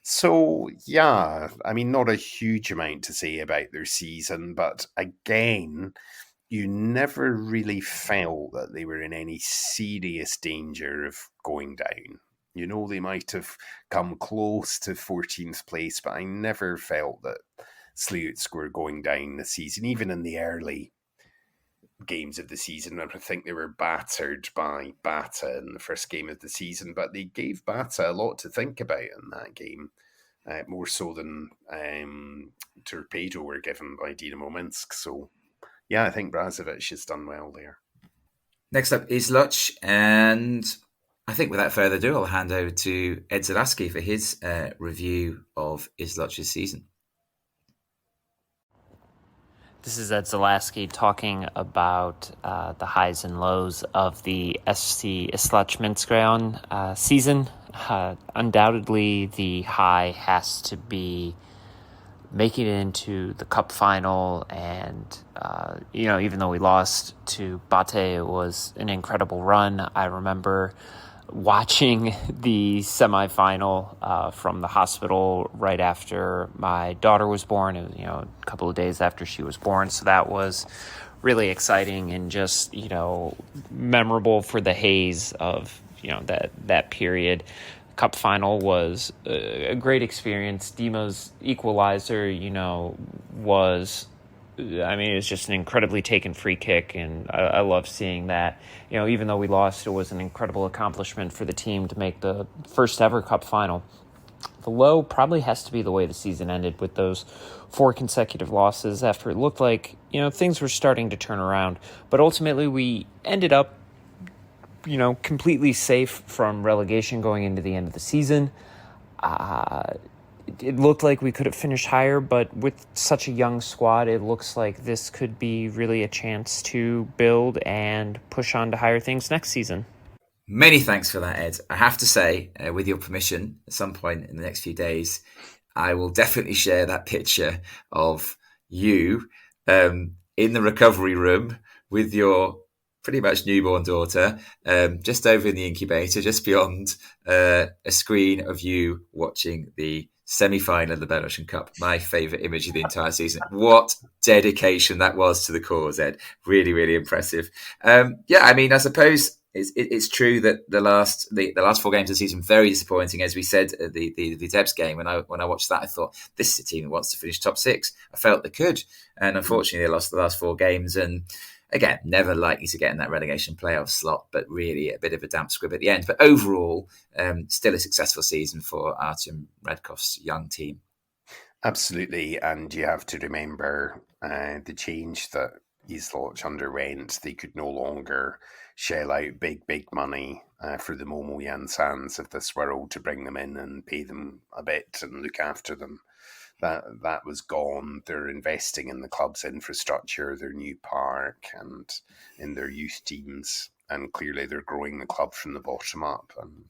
So, yeah, I mean, not a huge amount to say about their season, but again, you never really felt that they were in any serious danger of going down. They might have come close to 14th place, but I never felt that Slutsk were going down this season, even in the early games of the season. I think they were battered by Bata in the first game of the season, but they gave Bata a lot to think about in that game, more so than Torpedo were given by Dynamo Minsk. So yeah, I think Brazovic has done well there. Next up is Luch, and I think without further ado, I'll hand over to Ed Zalaski for his review of Isluch's season. This is Ed Zalaski talking about the highs and lows of the SC Isluch Minskreon season. Undoubtedly, the high has to be making it into the cup final, and even though we lost to Bate, it was an incredible run. I remember watching the semifinal from the hospital right after my daughter was born. It was, a couple of days after she was born. So that was really exciting and just, memorable for the haze of, that period. Cup final was a great experience. Demo's equalizer, was, it was just an incredibly taken free kick, and I love seeing that. Even though we lost, it was an incredible accomplishment for the team to make the first ever Cup final. The low probably has to be the way the season ended, with those 4 consecutive losses after it looked like, things were starting to turn around. But ultimately we ended up, completely safe from relegation going into the end of the season. It looked like we could have finished higher, but with such a young squad, it looks like this could be really a chance to build and push on to higher things next season. Many thanks for that, Ed. I have to say, with your permission, at some point in the next few days, I will definitely share that picture of you in the recovery room with your pretty much newborn daughter, just over in the incubator, just beyond a screen of you watching the semi-final of the Belgian Cup. My favourite image of the entire season. What dedication that was to the cause, Ed. Really, really impressive. I suppose it's true that the last 4 games of the season very disappointing. As we said, the Vitebsk game, when I watched that, I thought this is a team that wants to finish top 6. I felt they could, and unfortunately they lost the last 4 games. And again, never likely to get in that relegation playoff slot, but really a bit of a damp squib at the end. But overall, still a successful season for Artem Redkov's young team. Absolutely, and you have to remember the change that Isloch underwent. They could no longer shell out big money for the Momo Jansans of this world to bring them in and pay them a bit and look after them. That was gone. They're investing in the club's infrastructure, their new park, and in their youth teams. And clearly they're growing the club from the bottom up. And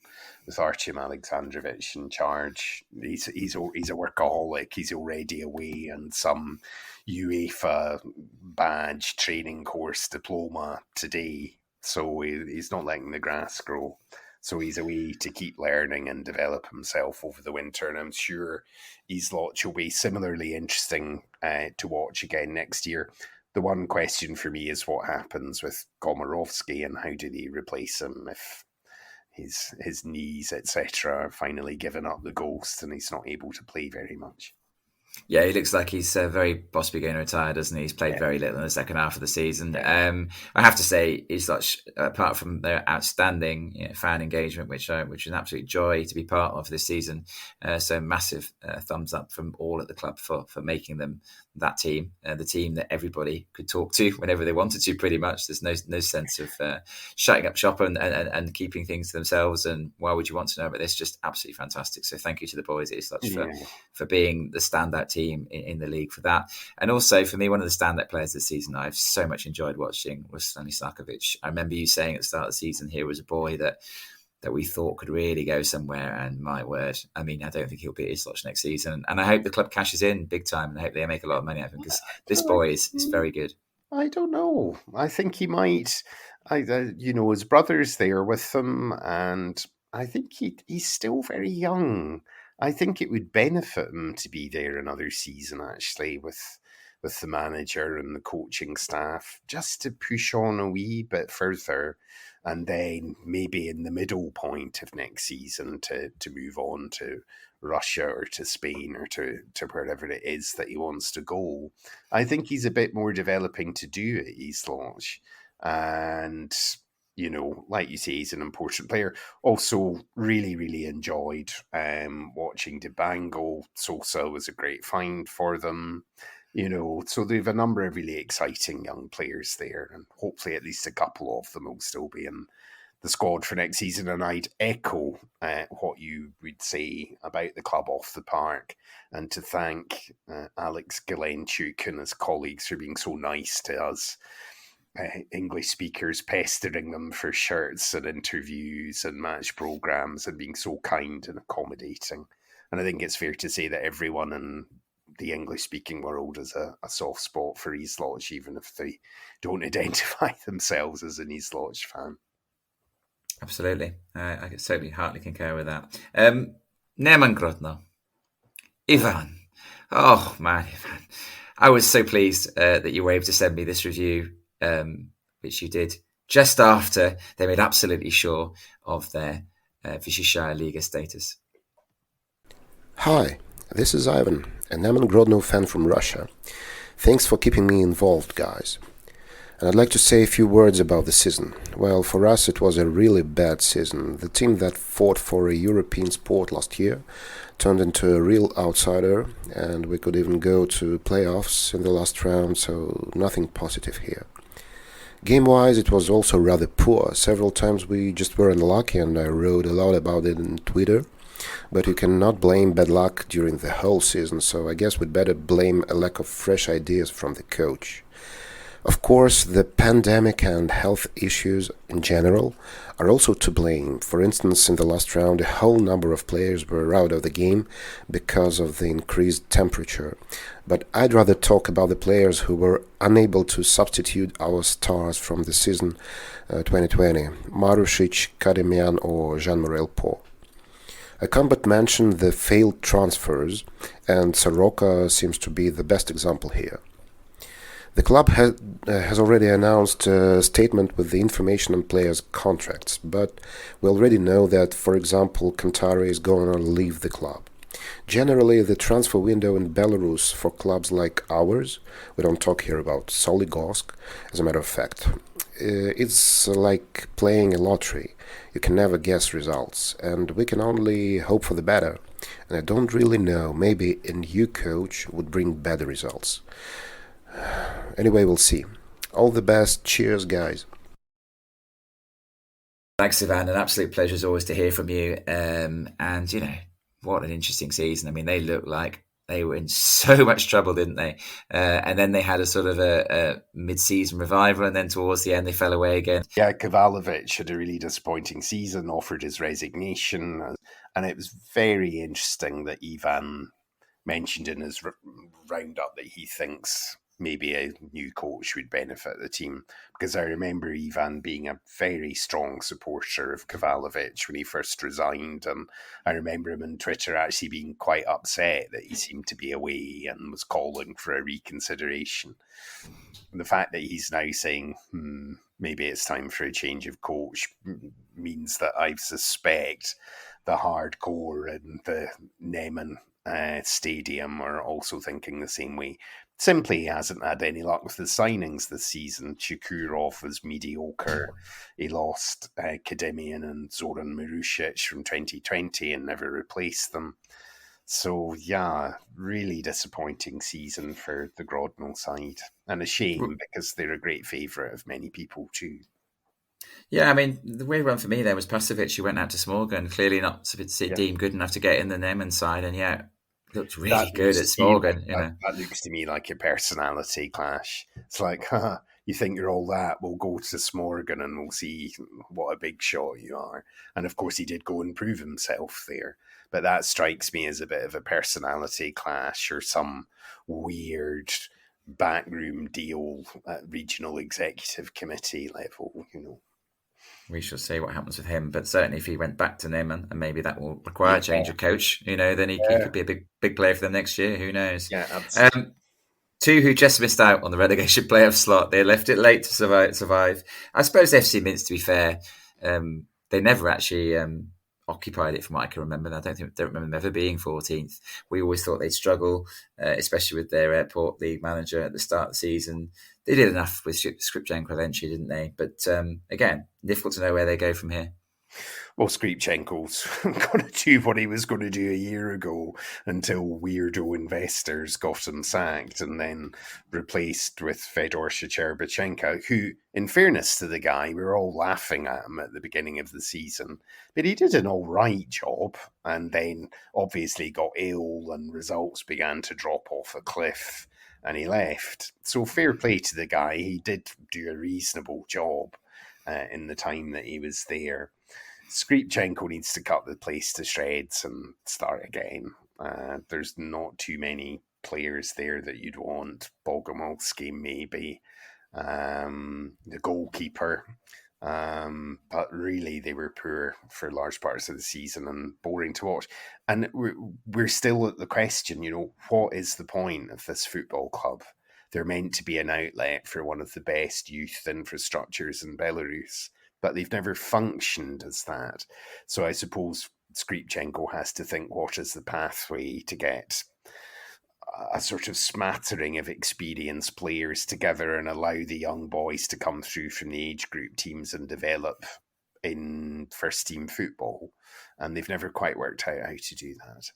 with Artyom Alexandrovich in charge, he's a workaholic. He's already away on some UEFA badge training course diploma today. So he's not letting the grass grow. So he's away to keep learning and develop himself over the winter. And I'm sure Isloch will be similarly interesting to watch again next year. The one question for me is what happens with Komarovsky and how do they replace him if his knees, etc., are finally given up the ghost and he's not able to play very much. Yeah, he looks like he's very possibly going to retire, doesn't he? He's played very little in the second half of the season. I have to say, Isloch, apart from their outstanding fan engagement, which is an absolute joy to be part of this season, so massive thumbs up from all at the club for making them that team, the team that everybody could talk to whenever they wanted to, pretty much. There's no sense of shutting up shop and keeping things to themselves. And why would you want to know about this? Just absolutely fantastic. So thank you to the boys at Isloch for being the standout team in the league for that. And also for me, one of the standout players this season I've so much enjoyed watching was Stanislakovic. I remember you saying at the start of the season here was a boy that we thought could really go somewhere, and my word, I don't think he'll be at Isloch next season, and I hope the club cashes in big time, and I hope they make a lot of money out of him, because this boy is very good. I don't know. I think he might. His brother's there with him, and I think he's still very young. I think it would benefit him to be there another season, actually, with the manager and the coaching staff, just to push on a wee bit further. And then maybe in the middle point of next season to move on to Russia or to Spain or to wherever it is that he wants to go. I think he's a bit more developing to do at Isloch. And, like you say, he's an important player. Also, really, really enjoyed watching Dibango. Sosa was a great find for them. So they have a number of really exciting young players there, and hopefully at least a couple of them will still be in the squad for next season. And I'd echo what you would say about the club off the park, and to thank Alex Galenchuk and his colleagues for being so nice to us English speakers, pestering them for shirts and interviews and match programs, and being so kind and accommodating. And I think it's fair to say that everyone in the English-speaking world is a soft spot for Isloch, even if they don't identify themselves as an Isloch fan. Absolutely. I can certainly heartily concur with that. Neman Grodno. Ivan. Oh, man, Ivan. I was so pleased that you were able to send me this review, which you did just after they made absolutely sure of their Vyshishaya Liga status. Hi, this is Ivan, a Neman Grodno fan from Russia. Thanks for keeping me involved, guys. And I'd like to say a few words about the season. Well, for us it was a really bad season. The team that fought for a European spot last year turned into a real outsider, and we could even go to playoffs in the last round, so nothing positive here. Game-wise, it was also rather poor. Several times we just were unlucky, and I wrote a lot about it on Twitter. But you cannot blame bad luck during the whole season, so I guess we'd better blame a lack of fresh ideas from the coach. Of course, the pandemic and health issues in general are also to blame. For instance, in the last round, a whole number of players were out of the game because of the increased temperature. But I'd rather talk about the players who were unable to substitute our stars from the season 2020, Marušić, Kademian or Jean-Morel Pau. I can't but mention the failed transfers, and Soroka seems to be the best example here. The club has already announced a statement with the information on players' contracts, but we already know that, for example, Kantari is going to leave the club. Generally, the transfer window in Belarus for clubs like ours, we don't talk here about Soligorsk, as a matter of fact, it's like playing a lottery. You can never guess results, and we can only hope for the better. And I don't really know, maybe a new coach would bring better results. Anyway, we'll see. All the best. Cheers, guys. Thanks, Ivan. An absolute pleasure as always to hear from you. And, what an interesting season. I mean, they looked like they were in so much trouble, didn't they? And then they had a sort of a mid-season revival, and then towards the end they fell away again. Yeah, Kavalovic had a really disappointing season, offered his resignation, and it was very interesting that Ivan mentioned in his roundup that he thinks maybe a new coach would benefit the team, because I remember Ivan being a very strong supporter of Kavalovic when he first resigned, and I remember him on Twitter actually being quite upset that he seemed to be away and was calling for a reconsideration. And the fact that he's now saying maybe it's time for a change of coach means that I suspect the hardcore in the Neman stadium are also thinking the same way. Simply he hasn't had any luck with the signings this season. Chukurov was mediocre. He lost Kademian and Zoran Marušić from 2020 and never replaced them. So, yeah, really disappointing season for the Grodno side. And a shame, because they're a great favourite of many people too. Yeah, I mean, the way it went for me there was Pasovic, who went out to Smorgon, clearly not deemed good enough to get in the Neman side, and yet looked really good at Smorgon. That looks to me like a personality clash. It's like, you think you're all that, we'll go to Smorgon and we'll see what a big shot you are. And of course he did go and prove himself there. But that strikes me as a bit of a personality clash or some weird backroom deal at regional executive committee level, We shall see what happens with him, but certainly if he went back to Neman, and maybe that will require a change of coach, then he could be a big player for them next year. Who knows? Yeah, absolutely. Two who just missed out on the relegation playoff slot. They left it late to survive. I suppose FC Minsk, to be fair, they never actually occupied it from what I can remember. I don't remember them ever being 14th. We always thought they'd struggle, especially with their airport league manager at the start of the season. They did enough with Skripchenko eventually, didn't they? But again, difficult to know where they go from here. Well, Skripchenko's going to do what he was going to do a year ago until weirdo investors got him sacked and then replaced with Fedor Shcherbachenko, who, in fairness to the guy, we were all laughing at him at the beginning of the season. But he did an all right job and then obviously got ill and results began to drop off a cliff and he left. So fair play to the guy. He did do a reasonable job in the time that he was there. Skripchenko needs to cut the place to shreds and start again. There's not too many players there that you'd want. Bogomolsky, maybe. The goalkeeper. But really, they were poor for large parts of the season and boring to watch. And we're still at the question, what is the point of this football club? They're meant to be an outlet for one of the best youth infrastructures in Belarus. but they've never functioned as that. So I suppose Skripchenko has to think, what is the pathway to get a sort of smattering of experienced players together and allow the young boys to come through from the age group teams and develop in first team football. And they've never quite worked out how to do that.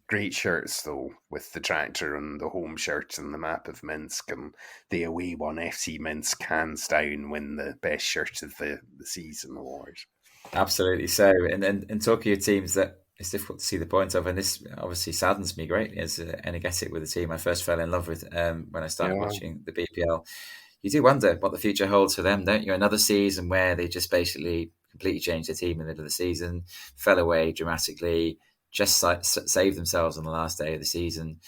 Great shirts, though, with the tractor and the home shirt and the map of Minsk, and the away one, FC Minsk, hands down, win the best shirt of the season award. Absolutely so. And talking of teams that it's difficult to see the point of, and this obviously saddens me greatly as energetic with the team I first fell in love with when I started watching the BPL. You do wonder what the future holds for them, don't you? Another season where they just basically completely changed their team in the middle of the season, fell away dramatically, just saved themselves on the last day of the season.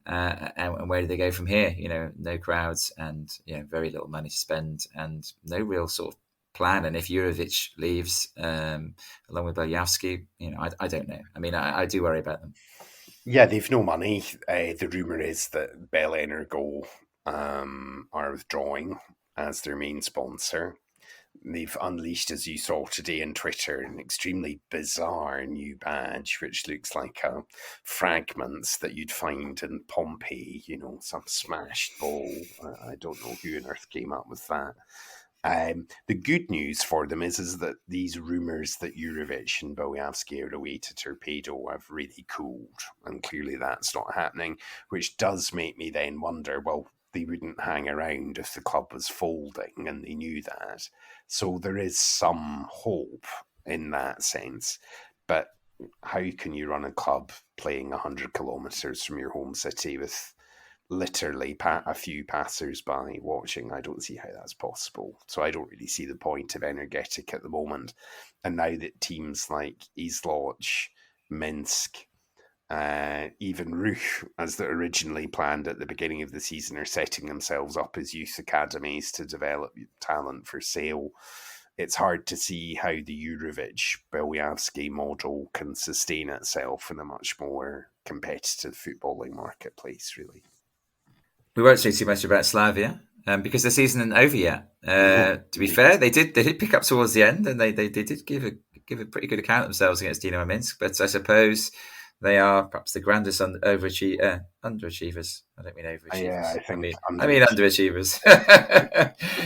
And where do they go from here? You know, no crowds and very little money to spend and no real sort of plan. And if Jurovic leaves along with Belyavsky, I don't know. I mean, I do worry about them. Yeah, they've no money. The rumour is that Bell Energo are withdrawing as their main sponsor. They've unleashed, as you saw today on Twitter, an extremely bizarre new badge, which looks like fragments that you'd find in Pompeii, some smashed ball. I don't know who on earth came up with that. The good news for them is that these rumours that Jurovic and Belyavsky are away to Torpedo have really cooled, and clearly that's not happening, which does make me then wonder, well, they wouldn't hang around if the club was folding, and they knew that. So there is some hope in that sense. But how can you run a club playing 100 kilometres from your home city with literally a few passers-by watching? I don't see how that's possible. So I don't really see the point of Energetic at the moment. And now that teams like Izlov, Minsk, even Ruch, as they originally planned at the beginning of the season, are setting themselves up as youth academies to develop talent for sale, it's hard to see how the Jurovic-Belyavsky model can sustain itself in a much more competitive footballing marketplace, really. We won't say too much about Slavia because the season isn't over yet. To be fair, they did pick up towards the end, and they did give a pretty good account of themselves against Dinamo Minsk. But I suppose they are perhaps the grandest underachievers. I don't mean overachievers. Yeah, I mean underachievers.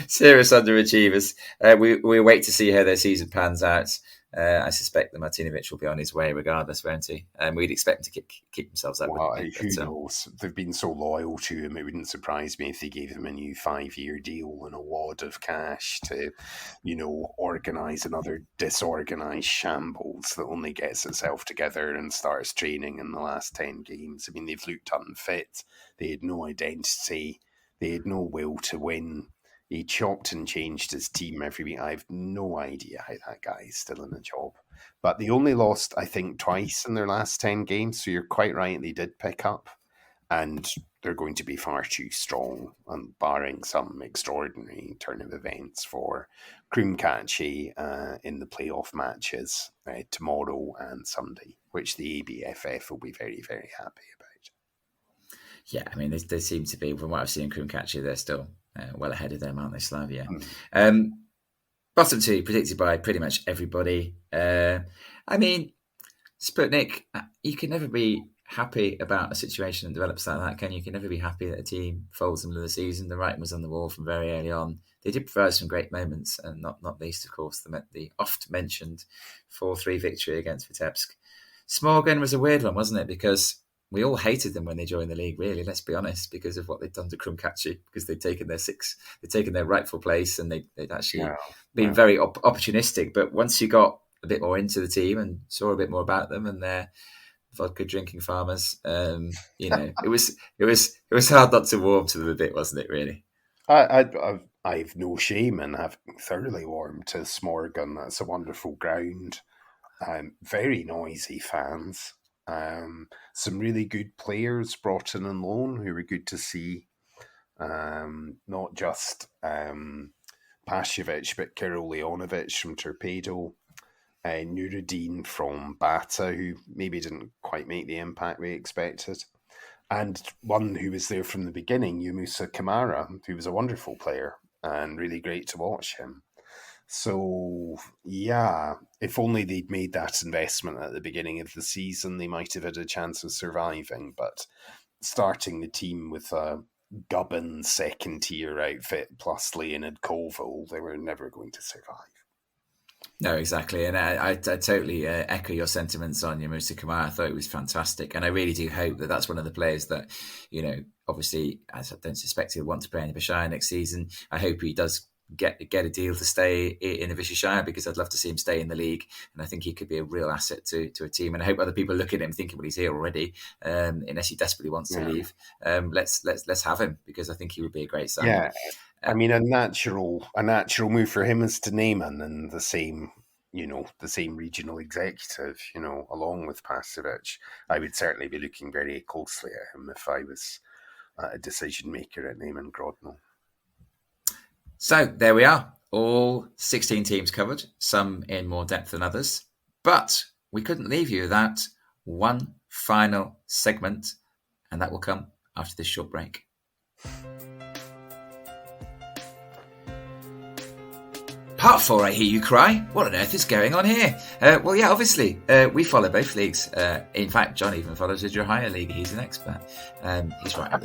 Serious underachievers. We wait to see how their season pans out. I suspect that Martinovic will be on his way regardless, won't he? We'd expect him to keep themselves up. Well, who knows? They've been so loyal to him, it wouldn't surprise me if they gave him a new 5-year deal and a wad of cash to, organise another disorganised shambles that only gets itself together and starts training in the last 10 games. I mean, they've looked unfit. They had no identity. They had no will to win. He chopped and changed his team every week. I have no idea how that guy is still in a job. But they only lost, I think, twice in their last 10 games. So you're quite right. They did pick up. And they're going to be far too strong, barring some extraordinary turn of events for Krumkachi in the playoff matches tomorrow and Sunday, which the ABFF will be very, very happy about. Yeah, I mean, they seem to be, from what I've seen in Krumkachi, they're still well ahead of them, aren't they, Slavia? Bottom two, predicted by pretty much everybody. I mean, Sputnik, you can never be happy about a situation that develops like that, can you? You can never be happy that a team folds in the middle of the season. The writing was on the wall from very early on. They did provide some great moments, and not least, of course, the oft-mentioned 4-3 victory against Vitebsk. Smorgon was a weird one, wasn't it? Because we all hated them when they joined the league, really, let's be honest, because of what they'd done to Krumkachi, because they'd taken their rightful place, and they'd actually been very opportunistic. But once you got a bit more into the team and saw a bit more about them and their vodka drinking farmers, it was hard not to warm to them a bit, wasn't it, really? I've no shame in having thoroughly warmed to Smorgon. That's a wonderful ground. Very noisy fans. Some really good players brought in on loan who were good to see. Not just Pashevic, but Kirill Leonovic from Torpedo. Nuruddin from Bata, who maybe didn't quite make the impact we expected. And one who was there from the beginning, Yumusa Kamara, who was a wonderful player and really great to watch him. So, yeah, if only they'd made that investment at the beginning of the season, they might have had a chance of surviving. But starting the team with a Gubbin second tier outfit plus Leonid Koval, they were never going to survive. No, exactly. And I totally echo your sentiments on Musa Kamara. I thought it was fantastic. And I really do hope that that's one of the players that, obviously, as I don't suspect he'll want to play in the Bishire next season, I hope he does get a deal to stay in the Bishire, because I'd love to see him stay in the league. And I think he could be a real asset to a team. And I hope other people look at him thinking, well, he's here already, unless he desperately wants to leave. Let's have him, because I think he would be a great signing. Yeah. I mean, a natural move for him is to name him in the same regional executive, along with Pasovic. I would certainly be looking very closely at him if I was a decision maker at Neyman Grodno. So there we are, all 16 teams covered, some in more depth than others. But we couldn't leave you without one final segment, and that will come after this short break. Part 4, I hear you cry. What on earth is going on here? Well, yeah, obviously, we follow both leagues. In fact, John even follows the Higher League. He's an expert. He's right up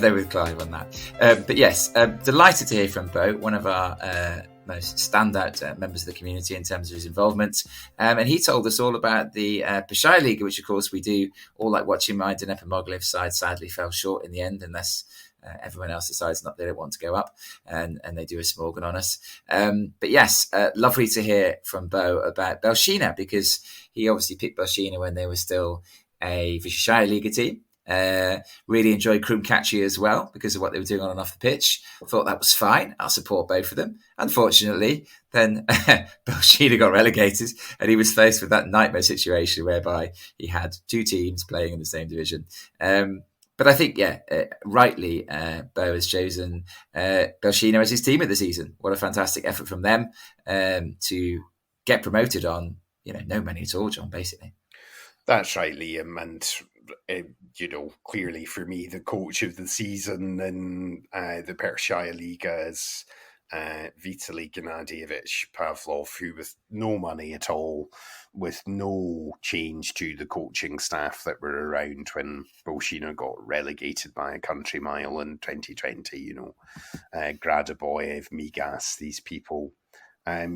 there with Clive on that. But yes, delighted to hear from Bo, one of our most standout members of the community in terms of his involvement. And he told us all about the Bishire League, which, of course, we do all like watching. My Dnepr Mogilev side sadly fell short in the end, unless everyone else decides not they don't want to go up, and they do a smorgon on us. But yes, lovely to hear from Bo about Belshina, because he obviously picked Belshina when they were still a Vishaya Liga team. Really enjoyed Krumkachi as well because of what they were doing on and off the pitch. Thought that was fine. I'll support both of them. Unfortunately, then Belshina got relegated, and he was faced with that nightmare situation whereby he had two teams playing in the same division. But I think, rightly, Bo has chosen Belshina as his team of the season. What a fantastic effort from them to get promoted on, no money at all, John, basically. That's right, Liam. And, clearly for me, the coach of the season in the Pershaya Liga is Vitaly Gennadievich Pavlov, who with no money at all, with no change to the coaching staff that were around when Belshina got relegated by a country mile in 2020, Gradaboyev, Migas, these people.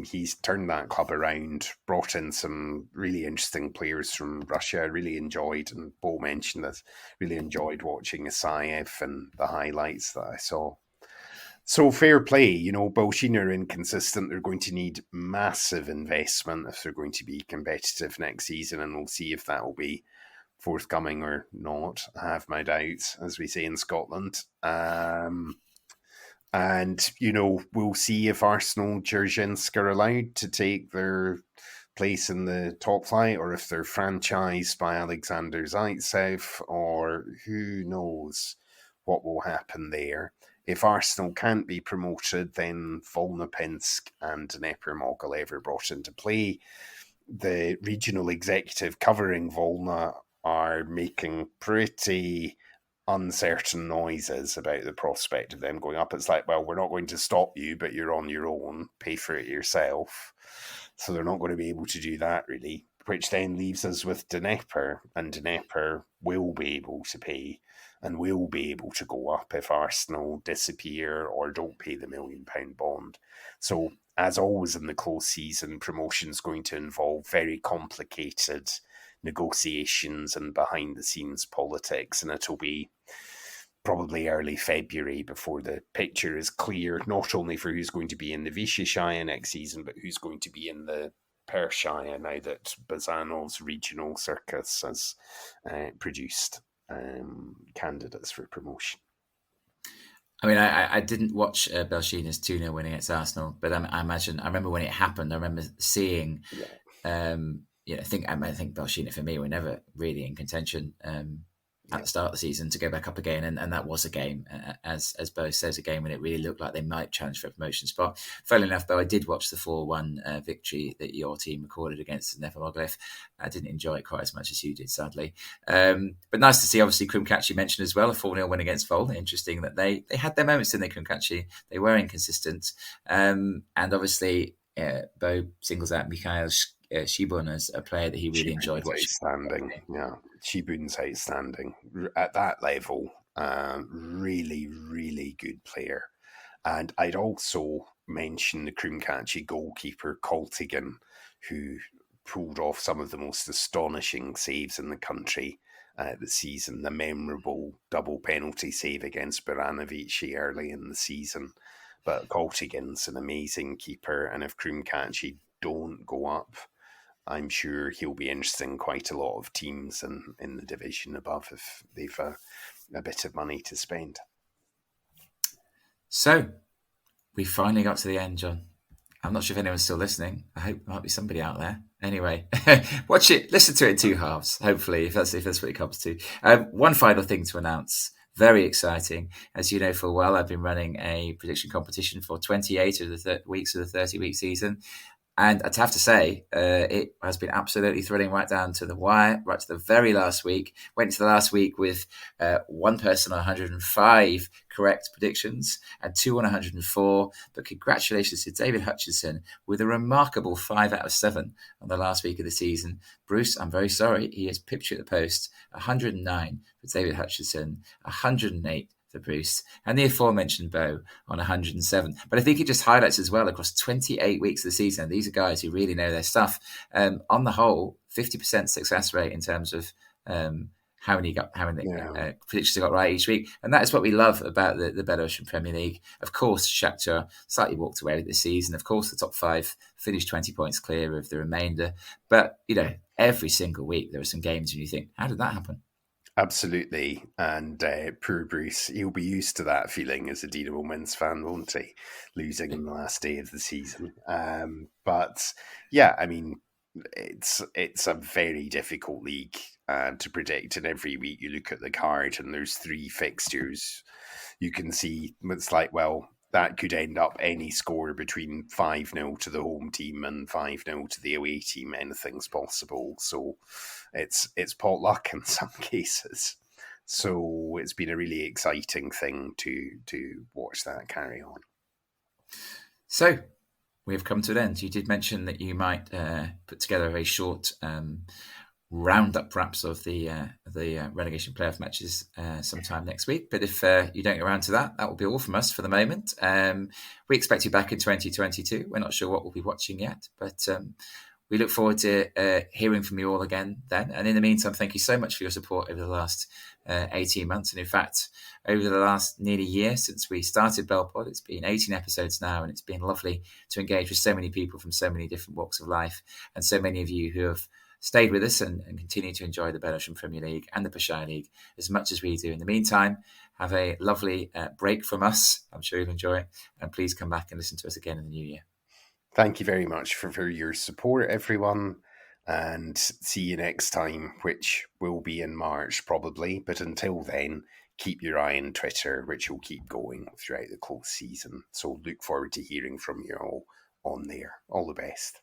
He's turned that club around, brought in some really interesting players from Russia. I really enjoyed, and Bo mentioned this, really enjoyed watching Isayev and the highlights that I saw. So fair play, Belshina are inconsistent. They're going to need massive investment if they're going to be competitive next season, and we'll see if that will be forthcoming or not. I have my doubts, as we say in Scotland. And, we'll see if Arsenal Dzerzhinsk are allowed to take their place in the top flight, or if they're franchised by Alexander Zaitsev, or who knows what will happen there. If Arsenal can't be promoted, then Volnopinsk and Dnepr Mogilev are brought into play. The regional executive covering Volna are making pretty uncertain noises about the prospect of them going up. It's like, well, we're not going to stop you, but you're on your own. Pay for it yourself. So they're not going to be able to do that, really, which then leaves us with Dnepr, and Dnepr will be able to pay and will be able to go up if Arsenal disappear or don't pay the £1 million bond. So, as always in the close season, promotion's going to involve very complicated negotiations and behind-the-scenes politics, and it'll be probably early February before the picture is clear, not only for who's going to be in the Vysheshaya next season, but who's going to be in the Pershaya now that Bazanov's regional circus has produced candidates for promotion. I mean, I didn't watch Belshina's 2-0 winning against Arsenal, but I imagine, I remember when it happened, I remember seeing, I think Belshina for me were never really in contention at the start of the season to go back up again, and that was a game, as Bo says, a game when it really looked like they might challenge for a promotion spot. Funnily enough, Bo, I did watch the 4-1 victory that your team recorded against Nefermoglyph. I didn't enjoy it quite as much as you did, sadly. But nice to see, obviously, Crimcatchy mentioned as well, a 4-0 win against Vol. Interesting that they had their moments, didn't they, Crimcatchy? They were inconsistent. And obviously, Bo singles out Mikhail Shibun as a player that he really enjoyed watching. Outstanding, yeah. Shibun's outstanding. At that level, really, really good player. And I'd also mention the Crimcatchy goalkeeper, Coltigan, who pulled off some of the most astonishing saves in the country this season. The memorable double penalty save against Baranovic early in the season. But Coltigan's an amazing keeper, and if Crimcatchy don't go up, I'm sure he'll be interesting quite a lot of teams in the division above if they've a bit of money to spend. So, we finally got to the end, John. I'm not sure if anyone's still listening. I hope there might be somebody out there. Anyway, watch it, listen to it in 2 halves, hopefully, if that's what it comes to. One final thing to announce. Very exciting. As you know full well, I've been running a prediction competition for 28 of the weeks of the 30-week season. And I'd have to say, it has been absolutely thrilling right down to the wire, right to the very last week. Went to the last week with one person on 105 correct predictions and 2 on 104. But congratulations to David Hutchinson with a remarkable 5 out of 7 on the last week of the season. Bruce, I'm very sorry. He has pipped you at the post. 109 for David Hutchinson, 108 for Bruce, and the aforementioned Bo on 107. But I think it just highlights as well across 28 weeks of the season, these are guys who really know their stuff. On the whole, 50% success rate in terms of how many predictions they got right each week. And that is what we love about the Belarusian Premier League. Of course, Shakhtar slightly walked away with this season. Of course, the top 5 finished 20 points clear of the remainder. But, every single week there are some games when you think, how did that happen? Absolutely. And poor Bruce, he'll be used to that feeling as a Dinamo Minsk fan, won't he? Losing on the last day of the season. But yeah, I mean, it's a very difficult league to predict. And every week you look at the card and there's 3 fixtures. You can see it's like, well, that could end up any score between 5-0 to the home team and 5-0 to the away team. Anything's possible. So it's potluck in some cases. So it's been a really exciting thing to watch that carry on. So we have come to an end. You did mention that you might put together a very short roundup, perhaps, of the relegation playoff matches sometime next week. But if you don't get around to that, that will be all from us for the moment. We expect you back in 2022. We're not sure what we'll be watching yet, but we look forward to hearing from you all again then. And in the meantime, thank you so much for your support over the last 18 months. And in fact, over the last nearly year since we started BellPod, it's been 18 episodes now, and it's been lovely to engage with so many people from so many different walks of life, and so many of you who have stayed with us and continue to enjoy the Belarusian Premier League and the Pashai League as much as we do. In the meantime, have a lovely break from us. I'm sure you'll enjoy it. And please come back and listen to us again in the new year. Thank you very much for your support, everyone. And see you next time, which will be in March probably. But until then, keep your eye on Twitter, which will keep going throughout the close season. So look forward to hearing from you all on there. All the best.